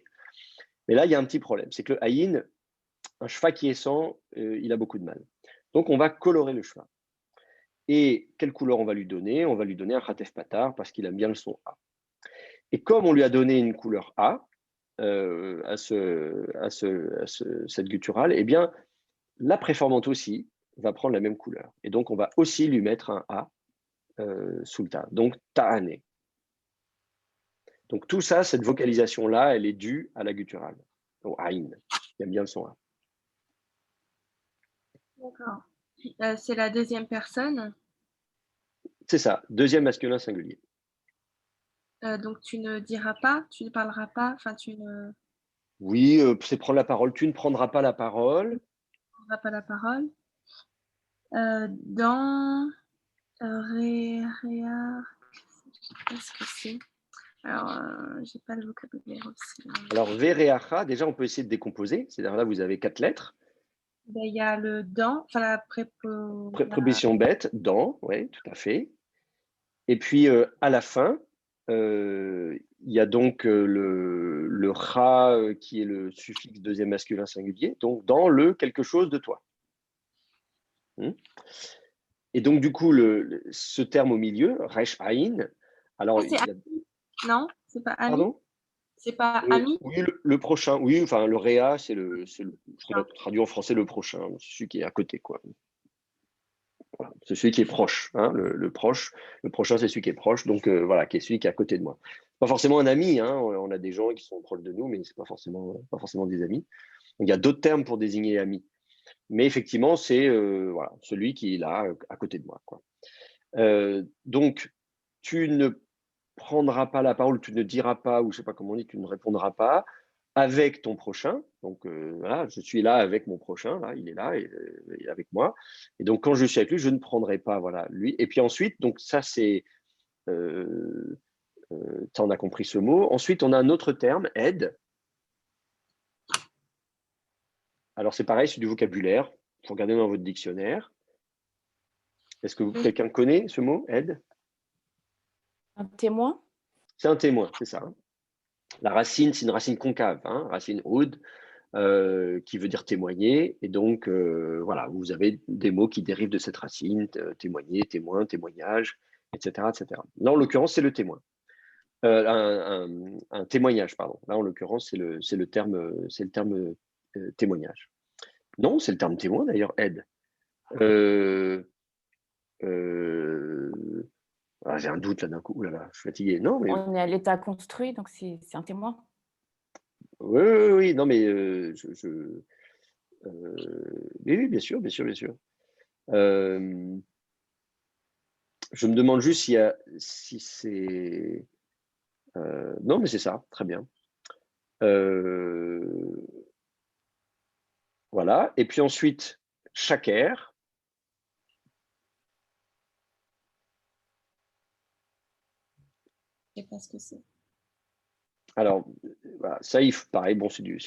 Mais là, il y a un petit problème. C'est que le ayin, un shfa qui est sans, il a beaucoup de mal. Donc, on va colorer le shfa. Et quelle couleur on va lui donner? On va lui donner un khatef patar parce qu'il aime bien le son A. Et comme on lui a donné une couleur A, cette gutturale, eh bien, la préformante aussi va prendre la même couleur. Et donc, on va aussi lui mettre un A sous le ta. Donc, ta'ane. Donc, tout ça, cette vocalisation-là, elle est due à la gutturale, au aïn. Il aime bien le son A. D'accord. C'est la deuxième personne. C'est ça, deuxième masculin singulier. Donc, tu ne diras pas, tu ne parleras pas, enfin, tu ne Oui, c'est prendre la parole. Tu ne prendras pas la parole. prendras pas la parole. Dans réa, je sais pas ce que c'est. Alors, j'ai pas le vocabulaire aussi. Alors, vereacha, déjà, on peut essayer de décomposer. C'est-à-dire là, vous avez 4 lettres. Ben, il y a le dans, enfin la Préposition bête, dans, oui, tout à fait. Et puis, à la fin, il y a donc le ra qui est le suffixe deuxième masculin singulier, donc dans le quelque chose de toi. Et donc, du coup, ce terme au milieu, resh aïn, alors, c'est non, c'est pas ami. pardon? C'est pas ami. Oui, le prochain, oui, enfin, le réa, c'est ce qu'on a traduit en français le prochain, celui qui est à côté, quoi. Voilà, c'est celui qui est proche, hein, le proche. Le prochain, c'est celui qui est proche, donc voilà, qui est celui qui est à côté de moi. Pas forcément un ami, hein, on a des gens qui sont proches de nous, mais c'est pas forcément des amis. Donc, il y a d'autres termes pour désigner ami. Mais effectivement, c'est voilà, celui qui est là, à côté de moi, quoi. Donc, tu ne prendras pas la parole, tu ne diras pas, ou je sais pas comment on dit, tu ne répondras pas avec ton prochain. Donc voilà, je suis là avec mon prochain, là, il est là et avec moi. Et donc quand je suis avec lui, je ne prendrai pas, voilà, lui. Et puis ensuite, donc ça c'est, tu en as compris ce mot. Ensuite, on a un autre terme, aide. Alors c'est pareil, c'est du vocabulaire. Il faut regarder dans votre dictionnaire. Est-ce que quelqu'un connaît ce mot, aide? Un témoin? C'est un témoin, c'est ça. La racine, c'est une racine concave, hein, racine oud, qui veut dire témoigner. Et donc, voilà, vous avez des mots qui dérivent de cette racine, témoigner, témoin, témoignage, etc., etc. Là, en l'occurrence, c'est le témoin. Un témoignage, pardon. Là, en l'occurrence, c'est le terme témoignage. Non, c'est le terme témoin, d'ailleurs, aide. J'ai un doute là d'un coup. Ouh là là, je suis fatigué. Non, mais On est à l'état construit, donc c'est un témoin. oui, non, mais oui, bien sûr, bien sûr, bien sûr. Je me demande juste si c'est. Non, mais c'est ça, très bien. Voilà. Et puis ensuite, shaker. Je sais pas ce que c'est. Alors, voilà, ça, pareil, bon, c'est du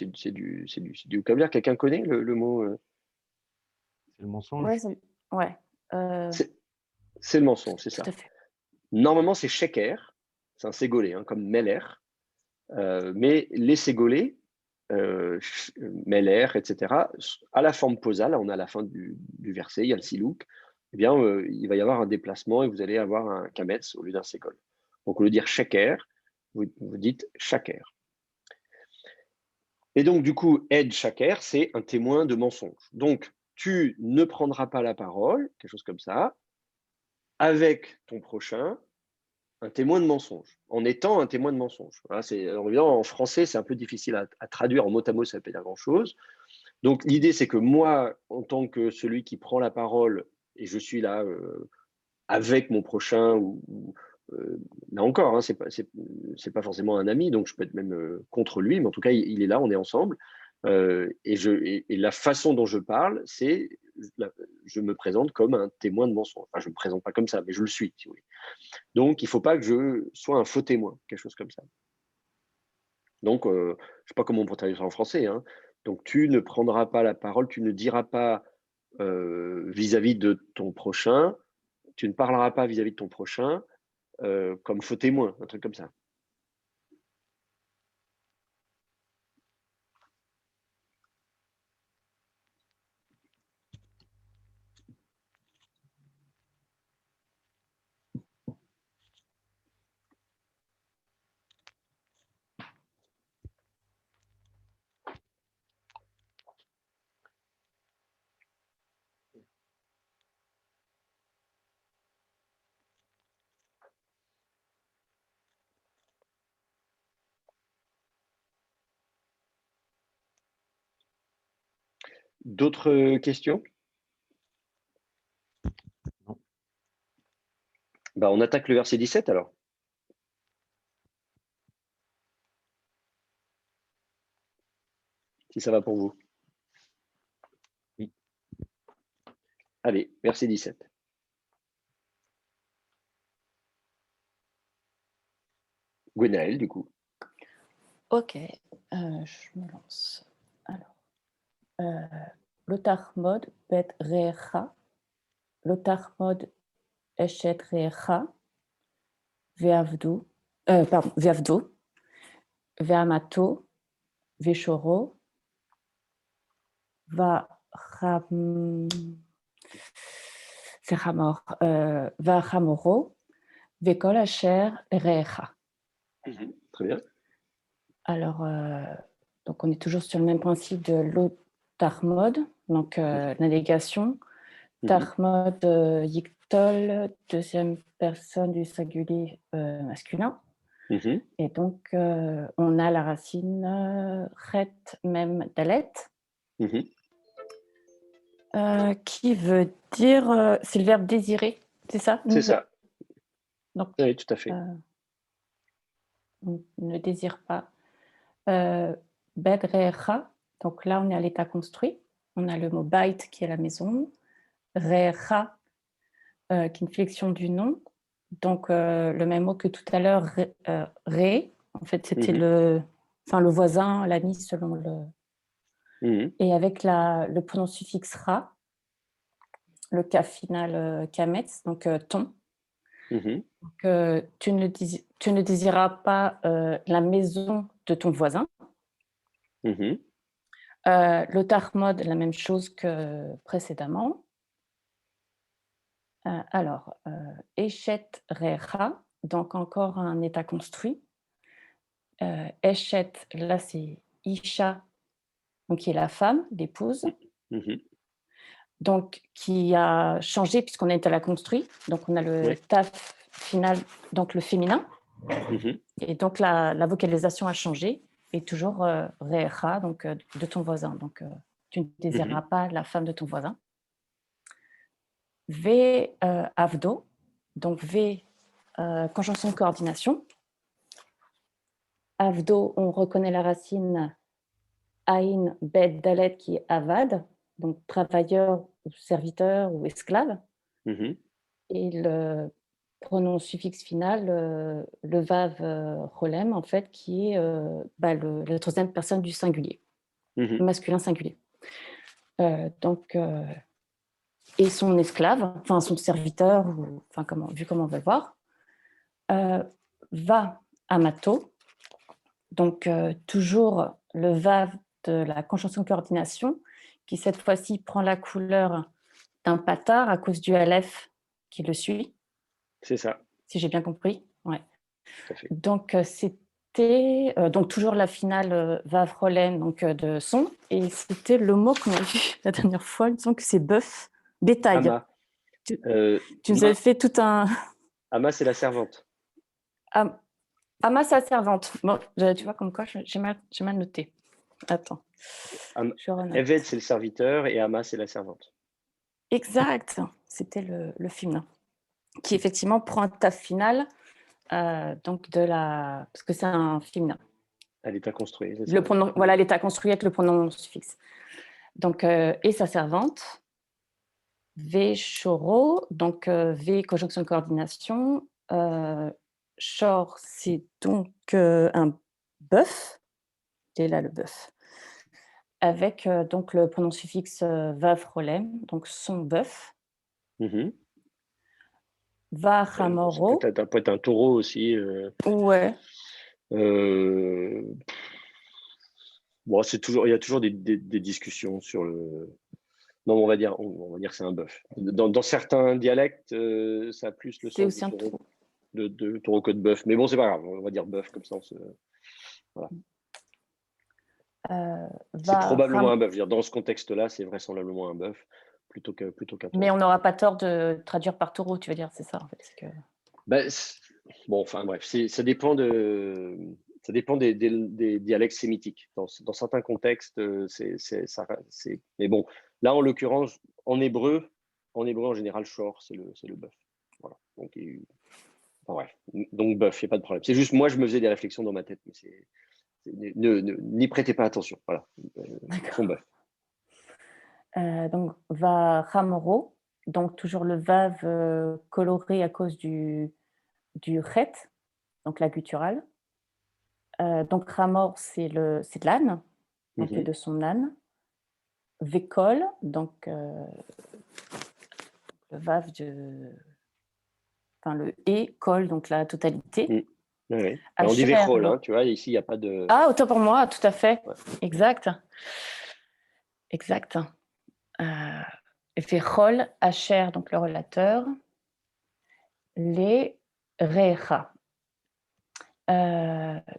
vocabulaire. Quelqu'un connaît le mot C'est le mensonge. Ouais. C'est le mensonge, c'est Tout ça. à fait. Normalement, c'est sheker. C'est un ségolé, hein, comme meler. Mais les ségolés, meler, etc., à la forme posale, on a à la fin du verset, il y a le silouk, eh bien, il va y avoir un déplacement et vous allez avoir un kametz au lieu d'un ségol. Donc, au lieu de dire sheker, vous dites shaker. Et donc, du coup, Ed shaker, c'est un témoin de mensonge. Donc, tu ne prendras pas la parole, quelque chose comme ça, avec ton prochain, un témoin de mensonge, en étant un témoin de mensonge. Voilà, alors évidemment, en français, c'est un peu difficile à traduire en mot à mot, ça ne veut pas dire grand-chose. Donc l'idée, c'est que moi, en tant que celui qui prend la parole, et je suis là avec mon prochain, là encore, hein, c'est pas forcément un ami, donc je peux être même contre lui, mais en tout cas, il est là, on est ensemble. Et la façon dont je parle, c'est je me présente comme un témoin de mensonge. Enfin, je ne me présente pas comme ça, mais je le suis, si vous voulez. Donc, il ne faut pas que je sois un faux témoin, quelque chose comme ça. Donc, je ne sais pas comment on peut traduire ça en français. Hein. Donc, tu ne prendras pas la parole, tu ne diras pas vis-à-vis de ton prochain, tu ne parleras pas vis-à-vis de ton prochain comme faux témoin, un truc comme ça. D'autres questions? Non. Bah, on attaque le verset 17 alors. Si ça va pour vous. Oui. Allez, verset 17. Gwenaël, du coup. Ok, je me lance. Alors, Lotarmod bet recha, Lotarmod eshet recha, ve'avdu, ve'avdu, ve'amato, ve'shoro, va'chamoro, ve'kol asher recha. Très bien. Alors, donc on est toujours sur le même principe de l'otarmod, donc la négation. Tarmod yiktol, deuxième personne du singulier masculin. Et donc, on a la racine ret même dalet, qui veut dire, c'est le verbe désirer, c'est ça? C'est ça. Donc, Oui, tout à fait. on ne désire pas. Bedrecha, donc là on est à l'état construit. On a le mot bait qui est la maison. Recha, qui est une flexion du nom. Donc le même mot que tout à l'heure, ré, en fait c'était le voisin, l'ami selon le. Et avec le pronom suffixe ra, le cas final kametz, donc ton. Donc, tu ne désiras pas la maison de ton voisin. L'otarmod, la même chose que précédemment. Alors, Eshet Recha, donc encore un état construit. Eshet, là c'est Isha, donc qui est la femme, l'épouse. Donc, qui a changé puisqu'on est à la construit. Donc, on a le taf final, donc le féminin. Et donc, la vocalisation a changé. Et toujours Recha, donc de ton voisin. Donc, tu ne désireras pas la femme de ton voisin. V avdo, donc V conjonction de coordination. Avdo, on reconnaît la racine Aïn Bet Dalet qui est avad, donc travailleur ou serviteur ou esclave. Et le pronom suffixe final, le vav rolem, en fait, qui est la troisième personne du singulier, masculin singulier. Donc, et son esclave, enfin son serviteur, enfin vu comment on va le voir, va amato, donc toujours le vav de la conjonction de coordination, qui cette fois-ci prend la couleur d'un patard à cause du aleph qui le suit. C'est ça. Si j'ai bien compris. Ouais. Tout à fait. Donc c'était donc toujours la finale vav rolem, donc de son, et c'était le mot qu'on a vu la dernière fois, il me semble que c'est bœuf, bétail. Ama. Tu nous avais fait tout un... Ama, c'est la servante. Ama, c'est la servante. Bon, tu vois, comme quoi, j'ai mal noté. Attends. Eved, c'est le serviteur et Ama, c'est la servante. Exact. C'était le féminin qui, effectivement, prend un taf final, donc parce que c'est un féminin. À l'état construit. Voilà, l'état construit avec le pronom suffixe. Donc, et sa servante. V choro, donc V conjonction de coordination. Chor, c'est donc un bœuf. Et là, le bœuf. Avec donc le pronom suffixe vav rolem, donc son bœuf. Va ramoro. Ça peut être un taureau aussi. Ouais. Bon, il y a toujours des discussions sur le. Non, on va dire que c'est un bœuf. Dans certains dialectes, ça a plus le sens de taureau que de bœuf. Mais bon, c'est pas grave, on va dire bœuf comme ça. Voilà. C'est probablement un bœuf. Dans ce contexte-là, c'est vraisemblablement un bœuf plutôt qu'un taureau. Mais on n'aura pas tort de traduire par taureau, tu veux dire, c'est ça en fait. Bon, enfin bref, ça dépend Ça dépend des dialectes sémitiques. Dans certains contextes, mais bon, là, en l'occurrence, en hébreu, en général, shor, c'est le bœuf. Voilà. Donc, bref. Donc, bœuf, il n'y a pas de problème. C'est juste, moi, je me faisais des réflexions dans ma tête, mais n'y prêtez pas attention. Voilà. Son bœuf. Donc, va ramoro, donc toujours le vav coloré à cause du chet, donc la gutturale. Donc, ramor, c'est de l'âne, donc de son âne. Vécole, donc le vav enfin le et col, donc la totalité. Oui. On dit vécole, hein, tu vois, ici, il n'y a pas de. Ah, autant pour moi, tout à fait. Ouais. Exact. Vécole, Asher, donc le relateur. Les Recha.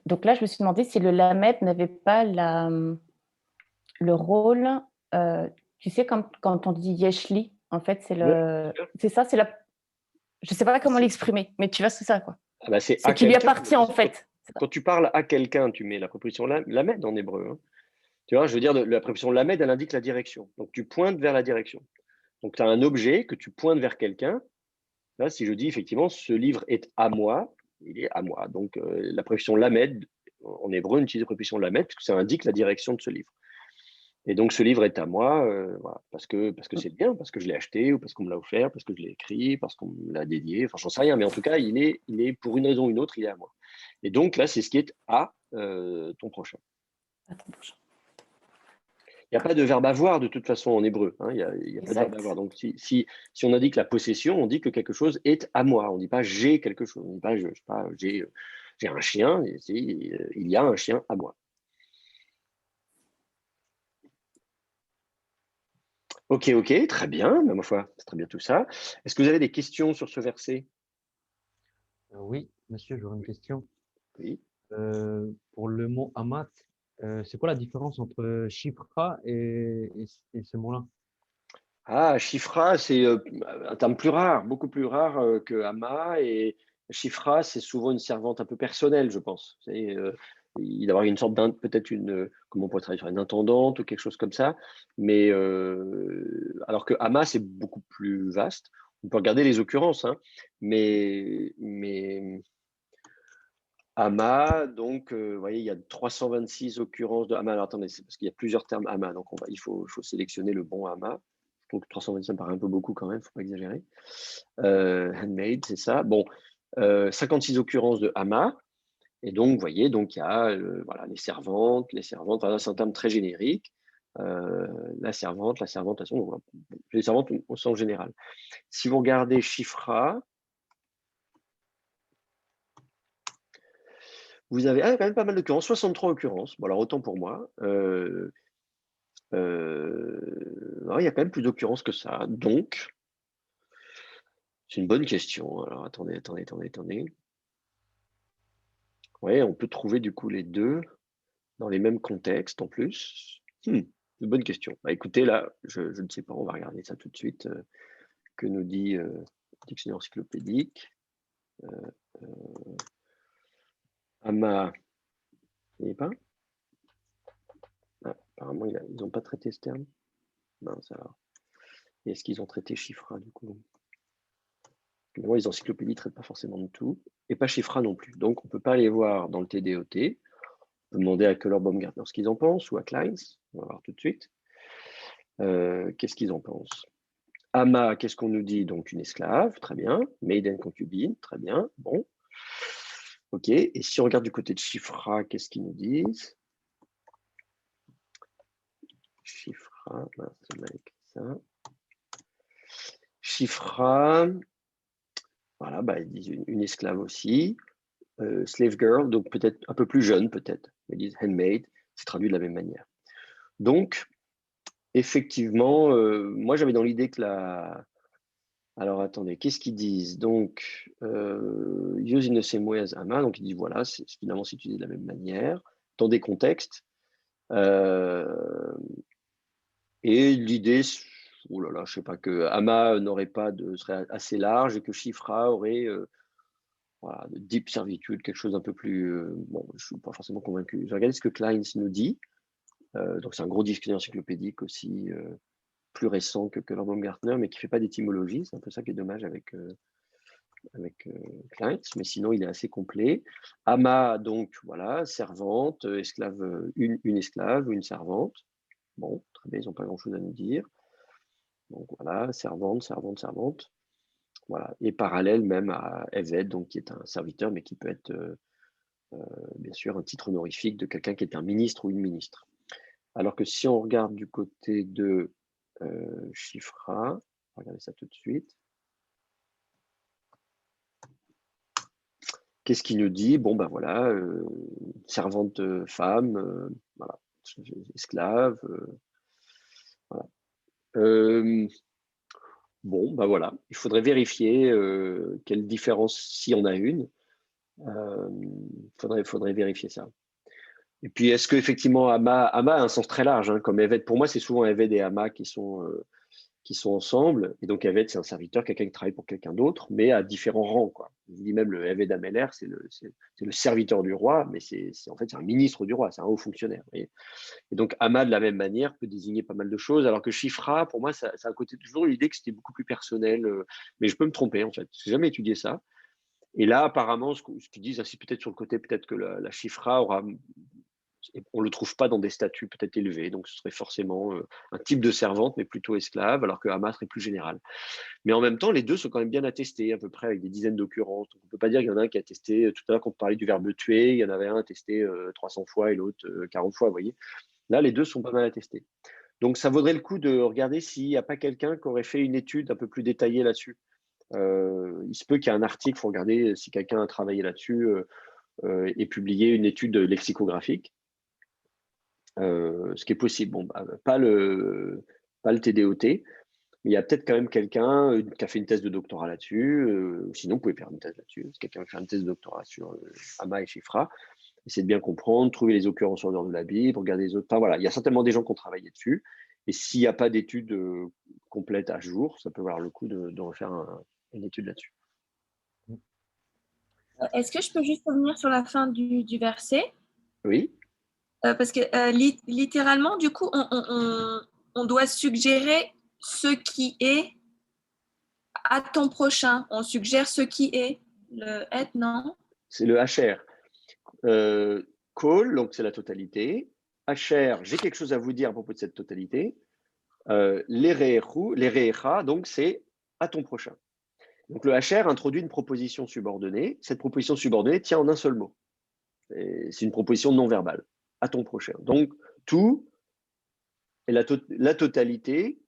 Donc là, je me suis demandé si le Lamed n'avait pas le rôle, tu sais, quand on dit Yeshli, en fait, c'est ça, je ne sais pas comment l'exprimer, mais tu vois, c'est ça, quoi. Ah bah, c'est qui lui appartient, en fait. Quand tu parles à quelqu'un, tu mets la préposition Lamed en hébreu. Hein. Tu vois, je veux dire, la préposition Lamed, elle indique la direction. Donc, tu pointes vers la direction. Donc, tu as un objet que tu pointes vers quelqu'un. Là, si je dis effectivement, ce livre est à moi, il est à moi. Donc, la préposition Lamed, en hébreu, on utilise la préposition Lamed, parce que ça indique la direction de ce livre. Et donc, ce livre est à moi, voilà, parce que c'est bien, parce que je l'ai acheté, ou parce qu'on me l'a offert, parce que je l'ai écrit, parce qu'on me l'a dédié, enfin, j'en sais rien, mais en tout cas, il est pour une raison ou une autre, il est à moi. Et donc, là, c'est ce qui est à ton prochain. À ton prochain. Il n'y a pas de verbe avoir de toute façon en hébreu. Hein, il n'y a pas de verbe avoir. Donc, si on indique la possession, on dit que quelque chose est à moi. On ne dit pas j'ai quelque chose. On ne dit pas j'ai un chien. Il y a un chien à moi. Ok, très bien. Ma foi, c'est très bien tout ça. Est-ce que vous avez des questions sur ce verset? Oui, monsieur, j'aurais une question. Oui. Pour le mot amat, c'est quoi la différence entre shifra et ce mot-là? Ah, shifra, c'est un terme plus rare, beaucoup plus rare que ama. Et shifra, c'est souvent une servante un peu personnelle, je pense. Il doit y avoir une sorte peut-être comment on pourrait travailler sur une intendante ou quelque chose comme ça. Mais alors que ama, c'est beaucoup plus vaste. On peut regarder les occurrences, hein, mais ama, donc, vous voyez, il y a 326 occurrences de ama. Alors attendez, c'est parce qu'il y a plusieurs termes ama, donc il faut sélectionner le bon ama. Donc 326, ça me paraît un peu beaucoup quand même, il ne faut pas exagérer. Handmade, c'est ça. Bon, 56 occurrences de ama. Et donc, vous voyez, donc, il y a voilà, les servantes, enfin, c'est un terme très générique. La servante, de toute façon, les servantes au sens général. Si vous regardez Shifra, vous avez quand même pas mal d'occurrences, 63 occurrences. Bon, alors autant pour moi. Il y a quand même plus d'occurrences que ça. Donc, c'est une bonne question. Alors, attendez. Oui, on peut trouver du coup les deux dans les mêmes contextes en plus. Une bonne question. Bah, écoutez, là, je ne sais pas, on va regarder ça tout de suite. Que nous dit dictionnaire encyclopédique Ama, il n'y a pas apparemment, ils n'ont pas traité ce terme. Mince alors. Et est-ce qu'ils ont traité Shifra du coup? Moi, les encyclopédies ne traitent pas forcément de tout, et pas Shifra non plus. Donc, on ne peut pas aller voir dans le TDOT. On peut demander à Keller-Baumgartner ce qu'ils en pensent, ou à Kleins. On va voir tout de suite. Qu'est-ce qu'ils en pensent? Ama, qu'est-ce qu'on nous dit? Donc, une esclave, très bien. Maiden, concubine, très bien. Bon. OK. Et si on regarde du côté de Shifra, qu'est-ce qu'ils nous disent? Shifra, c'est mal écrit ça. Shifra, voilà, bah, ils disent une esclave aussi. Slave girl, donc peut-être un peu plus jeune, peut-être. Ils disent handmaid, c'est traduit de la même manière. Donc, effectivement, moi j'avais dans l'idée que alors attendez, qu'est-ce qu'ils disent? Donc, use in the same way as ama, donc ils disent voilà, finalement c'est utilisé de la même manière, dans des contextes. Et l'idée, oh là là, je sais pas, que ama serait assez large et que Shifra aurait voilà, de deep servitude, quelque chose d'un peu plus… bon, je ne suis pas forcément convaincu. Je regarde ce que Kleins nous dit. Donc, c'est un gros dictionnaire encyclopédique aussi, plus récent que leur Baumgartner, mais qui ne fait pas d'étymologie. C'est un peu ça qui est dommage avec Kleins, mais sinon, il est assez complet. Ama, donc, voilà, servante, esclave, une esclave, une servante. Bon, très bien, ils n'ont pas grand-chose à nous dire. Donc, voilà, servante, servante, servante. Voilà. Et parallèle même à Eved, donc, qui est un serviteur, mais qui peut être, bien sûr, un titre honorifique de quelqu'un qui est un ministre ou une ministre. Alors que si on regarde du côté de Shifra, regardez ça tout de suite. Qu'est-ce qu'il nous dit? Bon, ben voilà, servante femme, voilà, esclave, voilà. Bon, ben voilà, il faudrait vérifier quelle différence, si on a une, faudrait vérifier ça. Et puis, est-ce qu'effectivement, Ama a un sens très large, hein, comme Eved. Pour moi, c'est souvent Eved et Ama qui sont ensemble. Et donc, Eved, c'est un serviteur, quelqu'un qui travaille pour quelqu'un d'autre, mais à différents rangs, quoi. Je dis même le Eved Ameler, c'est le serviteur du roi, mais en fait, c'est un ministre du roi, c'est un haut fonctionnaire. Et donc, Ama, de la même manière, peut désigner pas mal de choses, alors que Shifra, pour moi, ça a un côté toujours l'idée que c'était beaucoup plus personnel, mais je peux me tromper, en fait. Je n'ai jamais étudié ça. Et là, apparemment, ce qu'ils disent, c'est peut-être sur le côté, peut-être que la Shifra aura… On ne le trouve pas dans des statuts peut-être élevés, donc ce serait forcément un type de servante, mais plutôt esclave, alors que Hama serait plus général. Mais en même temps, les deux sont quand même bien attestés, à peu près avec des dizaines d'occurrences. Donc on ne peut pas dire qu'il y en a un qui a testé, tout à l'heure quand on parlait du verbe tuer, il y en avait un testé 300 fois et l'autre 40 fois, vous voyez. Là, les deux sont pas mal attestés. Donc ça vaudrait le coup de regarder s'il n'y a pas quelqu'un qui aurait fait une étude un peu plus détaillée là-dessus. Il se peut qu'il y ait un article, il faut regarder si quelqu'un a travaillé là-dessus et publié une étude lexicographique. Ce qui est possible. Bon, bah, pas le TDOT, mais il y a peut-être quand même quelqu'un qui a fait une thèse de doctorat là-dessus. Sinon, vous pouvez faire une thèse là-dessus. Si quelqu'un fait une thèse de doctorat sur Hama et Shifra, essayez de bien comprendre, trouver les occurrences en dehors de la Bible, regarder les autres. Enfin, voilà, il y a certainement des gens qui ont travaillé dessus. Et s'il n'y a pas d'études complètes à jour, ça peut valoir le coup de refaire une étude là-dessus. Est-ce que je peux juste revenir sur la fin du verset? Oui. Parce que littéralement, du coup, on doit suggérer ce qui est à ton prochain. On suggère ce qui est. Le être, non? C'est le HR. Call, donc c'est la totalité. HR, j'ai quelque chose à vous dire à propos de cette totalité. Les re'echa, donc c'est à ton prochain. Donc le HR introduit une proposition subordonnée. Cette proposition subordonnée tient en un seul mot. C'est une proposition non verbale, à ton prochain. Donc tout est la totalité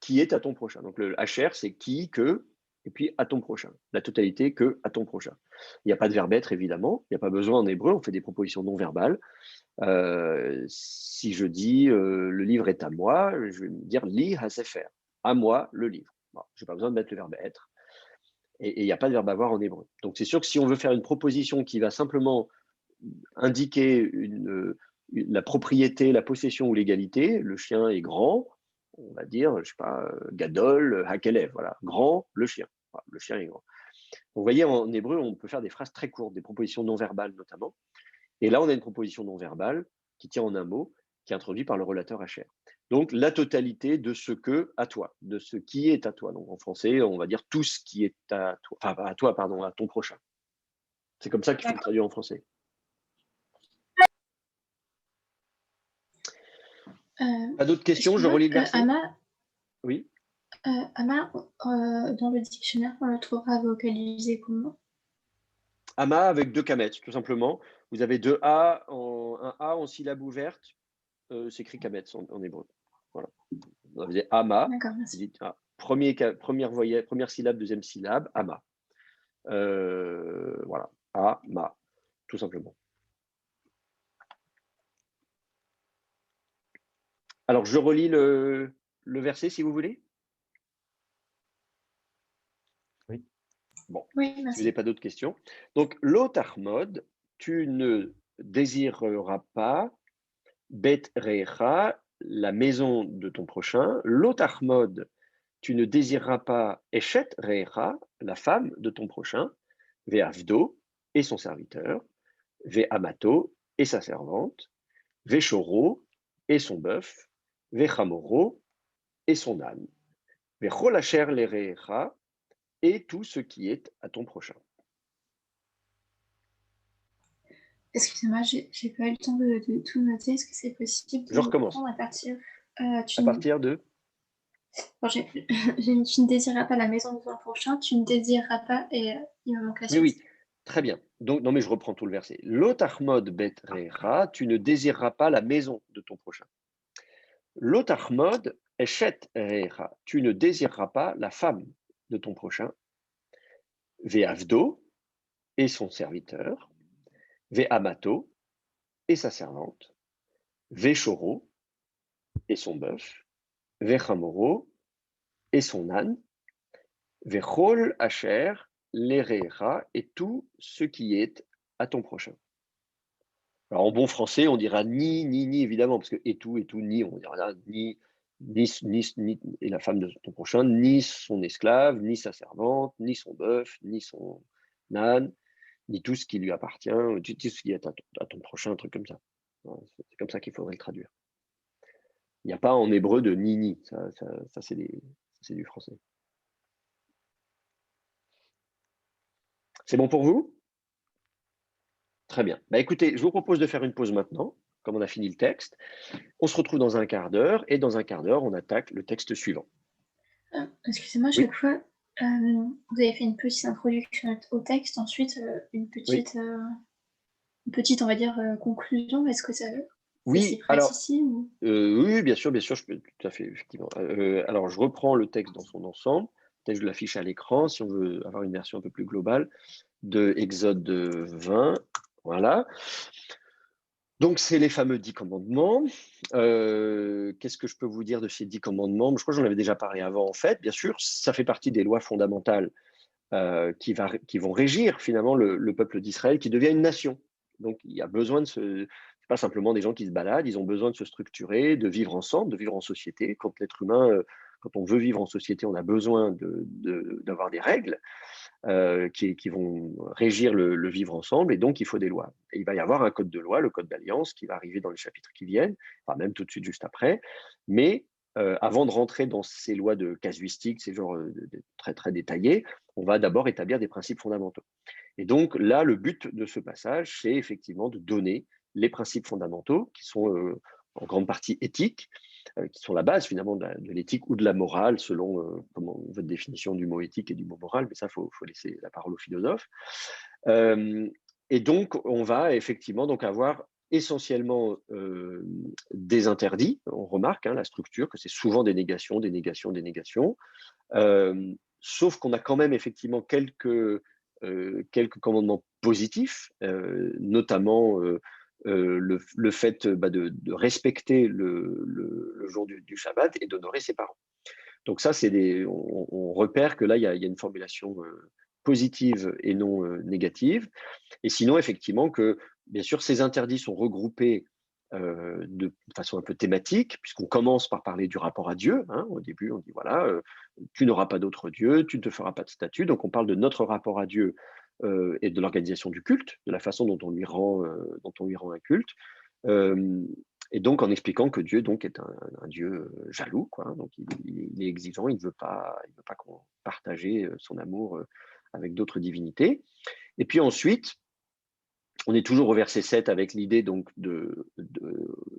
qui est à ton prochain. Donc le HR, c'est qui, que, et puis à ton prochain. La totalité que, à ton prochain. Il n'y a pas de verbe être, évidemment. Il n'y a pas besoin en hébreu, on fait des propositions non verbales. Si je dis le livre est à moi, je vais me dire li hasefer, à moi le livre. Bon, je n'ai pas besoin de mettre le verbe être. Et il n'y a pas de verbe avoir en hébreu. Donc c'est sûr que si on veut faire une proposition qui va simplement indiquer la propriété, la possession ou l'égalité, le chien est grand, on va dire, je sais pas, gadol, hakelev, voilà, grand, le chien. Voilà, le chien est grand. Donc, vous voyez, en hébreu, on peut faire des phrases très courtes, des propositions non verbales notamment. Et là, on a une proposition non verbale qui tient en un mot, qui est introduite par le relateur HR. Donc, la totalité de ce que à toi, de ce qui est à toi. Donc, en français, on va dire tout ce qui est à toi, enfin, à toi, pardon, à ton prochain. C'est comme ça qu'il faut le traduire en français. Pas d'autres questions? Je relis le verset. Hama, oui. Hama, dans le dictionnaire, on le trouvera vocalisé comment? Hama avec deux kamet, tout simplement. Vous avez un A en syllabe ouverte, c'est écrit kamet en hébreu. Voilà. Vous avez Hama. D'accord, merci. Dites, première syllabe, deuxième syllabe, Hama. Voilà. Hama, tout simplement. Alors, je relis le verset, si vous voulez. Oui. Bon, oui, si vous n'avez pas d'autres questions. Donc, l'otachmod, tu ne désireras pas bet recha, la maison de ton prochain. L'otachmod, tu ne désireras pas eshet recha, la femme de ton prochain. ve'avdo, et son serviteur, ve'amato, et sa servante, ve'shoro, et son bœuf, ve'chamoro, et son âne, ve'chol asher lerecha, et tout ce qui est à ton prochain. Excusez-moi, j'ai pas eu le temps de tout noter. Est-ce que c'est possible de Je recommence. reprendre à partir À partir de Bon, tu ne désireras pas la maison de ton prochain, tu ne désireras pas, et il me manque la suite. Oui, très bien. Donc, non, mais je reprends tout le verset. L'otachmod betrecha, tu ne désireras pas la maison de ton prochain. L'otachmod eshet recha, tu ne désireras pas la femme de ton prochain. Ve'avdo, et son serviteur. Ve'amato, et sa servante. Ve'shoro, et son bœuf. Ve'chamoro, et son âne. Ve'chol asher lerecha, et tout ce qui est à ton prochain. Alors en bon français, on dira ni, évidemment, parce que et tout, ni, on dira ni, et la femme de ton prochain, ni son esclave, ni sa servante, ni son bœuf, ni son âne, ni tout ce qui lui appartient, tout ce qui est à ton prochain, un truc comme ça. C'est comme ça qu'il faudrait le traduire. Il n'y a pas en hébreu de ni, ça c'est du français. C'est bon pour vous? Très bien. Bah, écoutez, je vous propose de faire une pause maintenant, comme on a fini le texte. On se retrouve dans un quart d'heure, et dans un quart d'heure, on attaque le texte suivant. Excusez-moi, chaque fois, vous avez fait une petite introduction au texte, ensuite une petite, on va dire, conclusion. Est-ce que ça Oui, s'y prête alors, ici ou... oui, bien sûr, je peux tout à fait, effectivement. Alors, je reprends le texte dans son ensemble. Peut-être que je l'affiche à l'écran, si on veut avoir une version un peu plus globale, de Exode 20. Voilà. Donc, c'est les fameux 10 commandements. Qu'est-ce que je peux vous dire de ces 10 commandements? Je crois que j'en avais déjà parlé avant, en fait. Bien sûr, ça fait partie des lois fondamentales qui vont régir finalement le peuple d'Israël, qui devient une nation. Donc, il y a besoin de c'est pas simplement des gens qui se baladent, ils ont besoin de se structurer, de vivre ensemble, de vivre en société. Quand l'être humain, quand on veut vivre en société, on a besoin d'avoir des règles qui vont régir le vivre ensemble, et donc il faut des lois. Et il va y avoir un code de loi, le code d'alliance, qui va arriver dans les chapitres qui viennent, enfin même tout de suite juste après. Mais avant de rentrer dans ces lois de casuistique, ces genres très très détaillés, on va d'abord établir des principes fondamentaux. Et donc là, le but de ce passage, c'est effectivement de donner les principes fondamentaux qui sont en grande partie éthiques, qui sont la base finalement de l'éthique ou de la morale, selon votre définition du mot éthique et du mot moral, mais ça, il faut laisser la parole aux philosophes. Et donc, on va effectivement donc avoir essentiellement des interdits. On remarque la structure, que c'est souvent des négations, sauf qu'on a quand même effectivement quelques commandements positifs, notamment le fait de respecter le jour du Shabbat et d'honorer ses parents. Donc ça, on repère que là, il y a une formulation positive et non négative. Et sinon, effectivement, que bien sûr, ces interdits sont regroupés de façon un peu thématique, puisqu'on commence par parler du rapport à Dieu. Au début, on dit, voilà, tu n'auras pas d'autre Dieu, tu ne te feras pas de statue. Donc, on parle de notre rapport à Dieu et de l'organisation du culte, de la façon dont on lui rend un culte. Et donc, en expliquant que Dieu donc, est un Dieu jaloux, quoi. Donc, il est exigeant, il ne veut pas qu'on partager son amour avec d'autres divinités. Et puis ensuite, on est toujours au verset 7 avec l'idée donc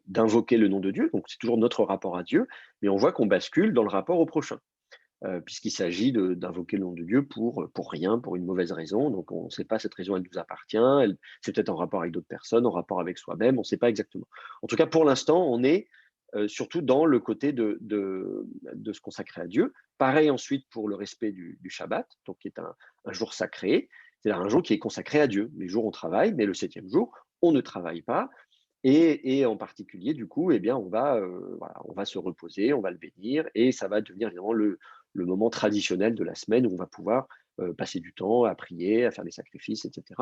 d'invoquer le nom de Dieu. Donc, c'est toujours notre rapport à Dieu, mais on voit qu'on bascule dans le rapport au prochain. Puisqu'il s'agit d'invoquer le nom de Dieu pour rien, pour une mauvaise raison. Donc, on ne sait pas, cette raison, elle nous appartient, c'est peut-être en rapport avec d'autres personnes, en rapport avec soi-même, on ne sait pas exactement. En tout cas, pour l'instant, on est surtout dans le côté de se consacrer à Dieu. Pareil ensuite pour le respect du Shabbat, donc qui est un jour sacré, c'est-à-dire un jour qui est consacré à Dieu. Les jours, on travaille, mais le 7e jour, on ne travaille pas. Et en particulier, du coup, eh bien, on va se reposer, on va le bénir, et ça va devenir évidemment le moment traditionnel de la semaine où on va pouvoir passer du temps à prier, à faire des sacrifices, etc.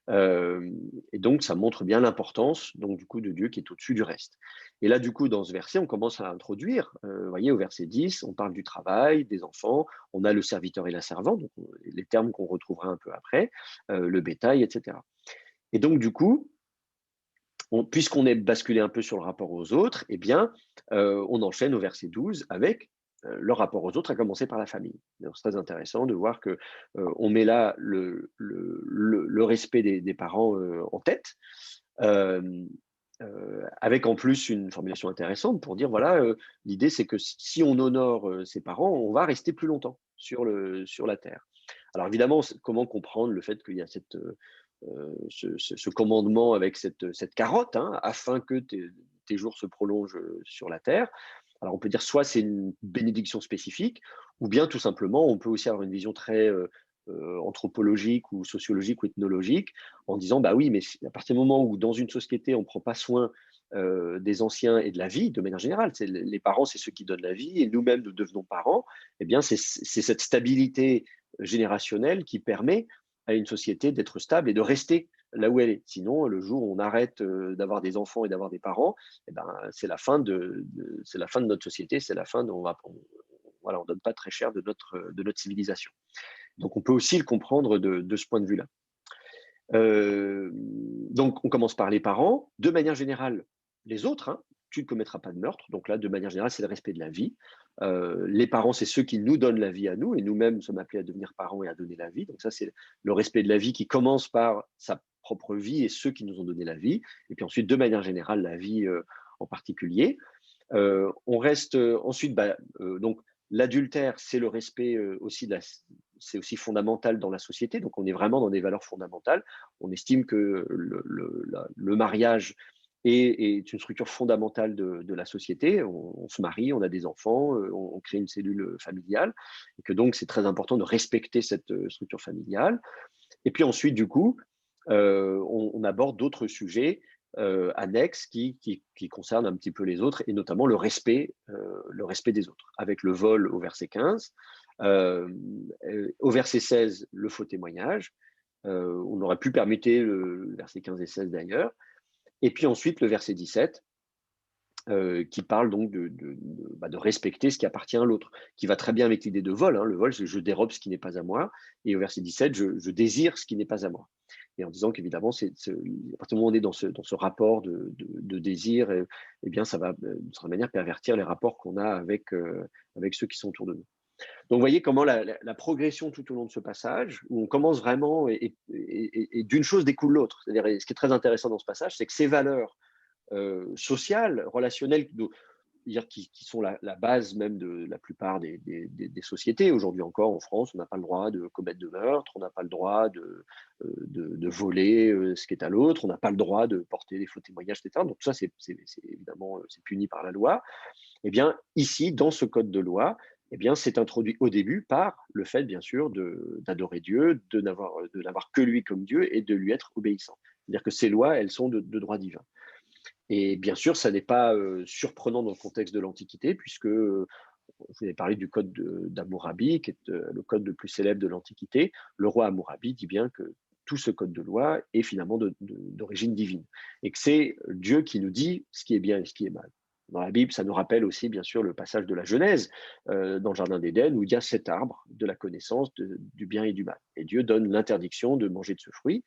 Et donc, ça montre bien l'importance donc du coup de Dieu qui est au-dessus du reste. Et là, du coup, dans ce verset, on commence à introduire, vous voyez, au verset 10, on parle du travail, des enfants, on a le serviteur et la servante, donc les termes qu'on retrouvera un peu après, le bétail, etc. Et donc, du coup, puisqu'on est basculé un peu sur le rapport aux autres, eh bien, on enchaîne au verset 12 avec le rapport aux autres, à commencer par la famille. C'est très intéressant de voir que on met là le respect des parents en tête, avec en plus une formulation intéressante pour dire, voilà, l'idée c'est que si on honore ses parents, on va rester plus longtemps sur la terre. Alors évidemment, comment comprendre le fait qu'il y a ce commandement avec cette carotte, hein, afin que tes jours se prolongent sur la terre. Alors on peut dire soit c'est une bénédiction spécifique, ou bien tout simplement on peut aussi avoir une vision très anthropologique ou sociologique ou ethnologique, en disant bah oui, mais à partir du moment où dans une société on ne prend pas soin des anciens et de la vie de manière générale, les parents c'est ceux qui donnent la vie et nous-mêmes nous devenons parents, eh bien c'est cette stabilité générationnelle qui permet à une société d'être stable et de rester là où elle est. Sinon, le jour où on arrête d'avoir des enfants et d'avoir des parents, eh ben, c'est la fin de notre société, c'est la fin voilà, on donne pas très cher de notre civilisation. Donc, on peut aussi le comprendre de ce point de vue-là. Donc, on commence par les parents. De manière générale, les autres, hein, tu ne commettras pas de meurtre. Donc là, de manière générale, c'est le respect de la vie. Les parents, c'est ceux qui nous donnent la vie à nous, et nous-mêmes sommes appelés à devenir parents et à donner la vie. Donc ça, c'est le respect de la vie qui commence par sa propre vie et ceux qui nous ont donné la vie. Et puis ensuite, de manière générale, la vie en particulier. On reste ensuite, donc l'adultère, c'est le respect aussi c'est aussi fondamental dans la société. Donc on est vraiment dans des valeurs fondamentales. On estime que le mariage est une structure fondamentale de la société. On se marie, on a des enfants, on crée une cellule familiale, et que donc c'est très important de respecter cette structure familiale. Et puis ensuite, du coup, on aborde d'autres sujets annexes qui concernent un petit peu les autres, et notamment le respect des autres, avec le vol au verset 15. Au verset 16, le faux témoignage. On aurait pu permuter le verset 15 et 16 d'ailleurs. Et puis ensuite, le verset 17, qui parle donc de respecter ce qui appartient à l'autre, qui va très bien avec l'idée de vol. Hein. Le vol, c'est je dérobe ce qui n'est pas à moi. Et au verset 17, je désire ce qui n'est pas à moi. Et en disant qu'évidemment, à partir du moment où on est dans ce rapport de désir, eh bien, ça va d'une certaine manière pervertir les rapports qu'on a avec ceux qui sont autour de nous. Donc, vous voyez comment la progression tout au long de ce passage, où on commence vraiment, et d'une chose découle l'autre. C'est-à-dire, ce qui est très intéressant dans ce passage, c'est que ces valeurs sociales, relationnelles, qui sont la base même de la plupart des sociétés. Aujourd'hui encore, en France, on n'a pas le droit de commettre de meurtre, on n'a pas le droit de voler ce qui est à l'autre, on n'a pas le droit de porter des faux témoignages, etc. Donc tout ça, c'est évidemment c'est puni par la loi. Eh bien, ici, dans ce code de loi, eh bien, c'est introduit au début par le fait, bien sûr, d'adorer Dieu, de n'avoir que lui comme Dieu et de lui être obéissant. C'est-à-dire que ces lois, elles sont de droit divin. Et bien sûr, ça n'est pas surprenant dans le contexte de l'Antiquité, puisque vous avez parlé du code d'Hammurabi, qui est le code le plus célèbre de l'Antiquité. Le roi Hammurabi dit bien que tout ce code de loi est finalement d'origine divine, et que c'est Dieu qui nous dit ce qui est bien et ce qui est mal. Dans la Bible, ça nous rappelle aussi, bien sûr, le passage de la Genèse dans le Jardin d'Éden, où il y a cet arbre de la connaissance du bien et du mal. Et Dieu donne l'interdiction de manger de ce fruit.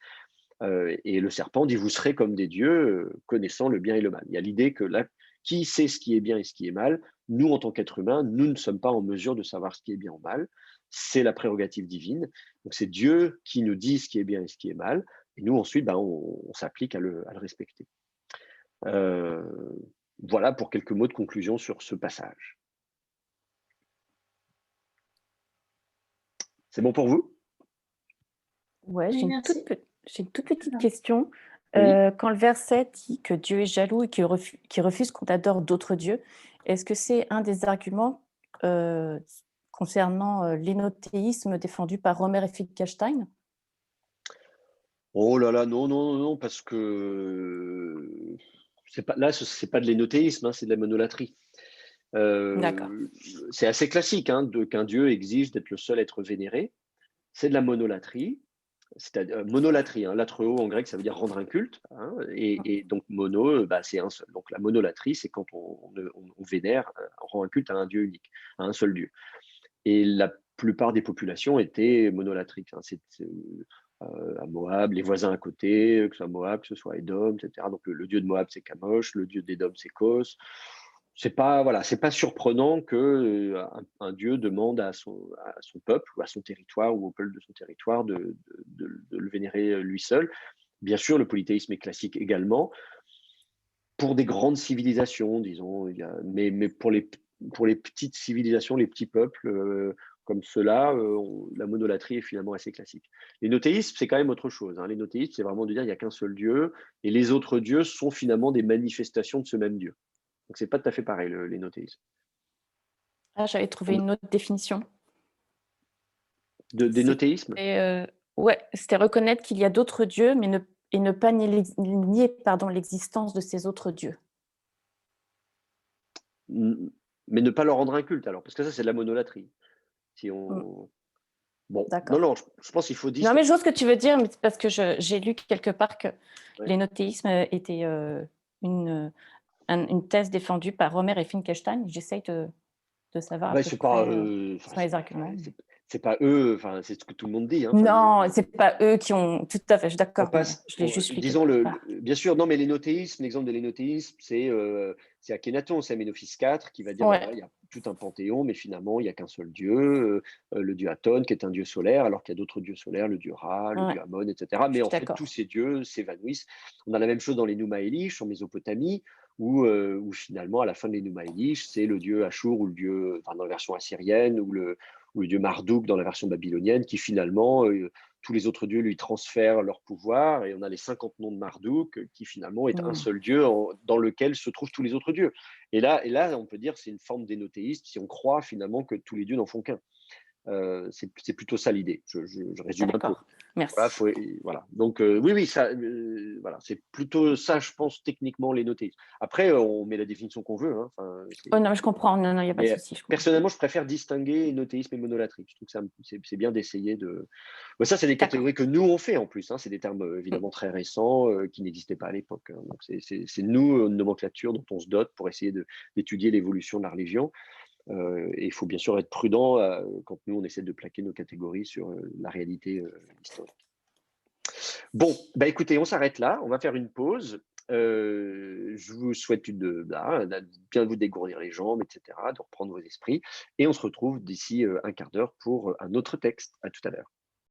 Et le serpent dit, vous serez comme des dieux, connaissant le bien et le mal. Il y a l'idée que là, qui sait ce qui est bien et ce qui est mal? Nous, en tant qu'êtres humains, nous ne sommes pas en mesure de savoir ce qui est bien ou mal. C'est la prérogative divine. Donc c'est Dieu qui nous dit ce qui est bien et ce qui est mal. Et nous, ensuite, on s'applique à le respecter. Voilà pour quelques mots de conclusion sur ce passage. C'est bon pour vous? Ouais, Oui, j'ai merci. une toute petite question. Oui. Quand le verset dit que Dieu est jaloux et qu'il refuse qu'on adore d'autres dieux, est-ce que c'est un des arguments concernant l'énothéisme défendu par Romer et Wittgenstein? Oh là là, non, parce que c'est pas de l'énothéisme, hein, c'est de la monolatrie. D'accord. C'est assez classique qu'un dieu exige d'être le seul à être vénéré. C'est de la monolatrie. c'est-à-dire monolatrie, hein, latreo en grec, ça veut dire rendre un culte, hein, et donc mono, c'est un seul. Donc la monolatrie, c'est quand on vénère, on rend un culte à un dieu unique, à un seul dieu. Et la plupart des populations étaient monolatriques, hein. À Moab, les voisins à côté, que ce soit Moab, que ce soit Édom, etc. Donc le dieu de Moab, c'est Kamosh, le dieu d'Édom, c'est Kos. C'est pas surprenant que un dieu demande à son peuple ou à son territoire ou au peuple de son territoire de le vénérer lui seul. Bien sûr, le polythéisme est classique également pour des grandes civilisations, disons. Mais pour les petites civilisations, les petits peuples comme ceux-là, la monolatrie est finalement assez classique. Les nothéismes, c'est quand même autre chose, hein. Les nothéismes, c'est vraiment de dire il n'y a qu'un seul Dieu et les autres dieux sont finalement des manifestations de ce même Dieu. Donc, c'est pas tout à fait pareil, les nothéismes. Ah, j'avais trouvé une autre définition. Des nothéismes? Ouais, c'était reconnaître qu'il y a d'autres dieux, mais ne pas nier l'existence de ces autres dieux. Mais ne pas leur rendre un culte, alors, parce que ça, c'est de la monolatrie. Si on... Bon, non, je pense qu'il faut dire. Non, mais je vois ce que tu veux dire, mais parce que j'ai lu quelque part que les nothéismes étaient une thèse défendue par Romer et Finkelstein. J'essaye de savoir à peu près sont les arguments. C'est pas eux, enfin, c'est ce que tout le monde dit, hein. Non, c'est pas eux qui ont. Tout à fait, je suis d'accord. Je l'ai juste lu. Disons bien sûr, non, mais l'énothéisme, l'exemple de l'énothéisme, c'est Akhenaton, c'est Amenophis IV qui va dire voilà, il y a tout un panthéon, mais finalement, il n'y a qu'un seul dieu, le dieu Aton, qui est un dieu solaire, alors qu'il y a d'autres dieux solaires, le dieu Ra, le dieu Amon, etc. Mais en fait, tous ces dieux s'évanouissent. On a la même chose dans les Numa Elish, en Mésopotamie, où finalement, à la fin de l'Enuma Elish, c'est le dieu Ashur, ou le dieu, enfin, dans la version assyrienne, ou le dieu Marduk dans la version babylonienne, qui finalement, tous les autres dieux lui transfèrent leur pouvoir, et on a les 50 noms de Marduk, qui finalement est un seul dieu dans lequel se trouvent tous les autres dieux. Et là, on peut dire que c'est une forme d'énothéisme, si on croit finalement que tous les dieux n'en font qu'un. C'est plutôt ça l'idée. Je résume un peu. Merci. Voilà. Donc oui, ça, voilà, c'est plutôt ça, je pense, techniquement l'énothéisme. Après, on met la définition qu'on veut, hein. Non, mais je comprends. Non, il n'y a pas de souci. Personnellement, je préfère distinguer énothéisme et monolatrie. Je trouve que c'est bien d'essayer de. Ça, c'est des catégories que nous on fait en plus, hein. C'est des termes évidemment très récents qui n'existaient pas à l'époque, hein. Donc c'est nous une nomenclature dont on se dote pour essayer d'étudier l'évolution de la religion. Et il faut bien sûr être prudent quand nous on essaie de plaquer nos catégories sur la réalité historique. Bon, écoutez, on s'arrête là, on va faire une pause. Je vous souhaite de bien vous dégourdir les jambes, etc., de reprendre vos esprits, et on se retrouve d'ici un quart d'heure pour un autre texte. À tout à l'heure.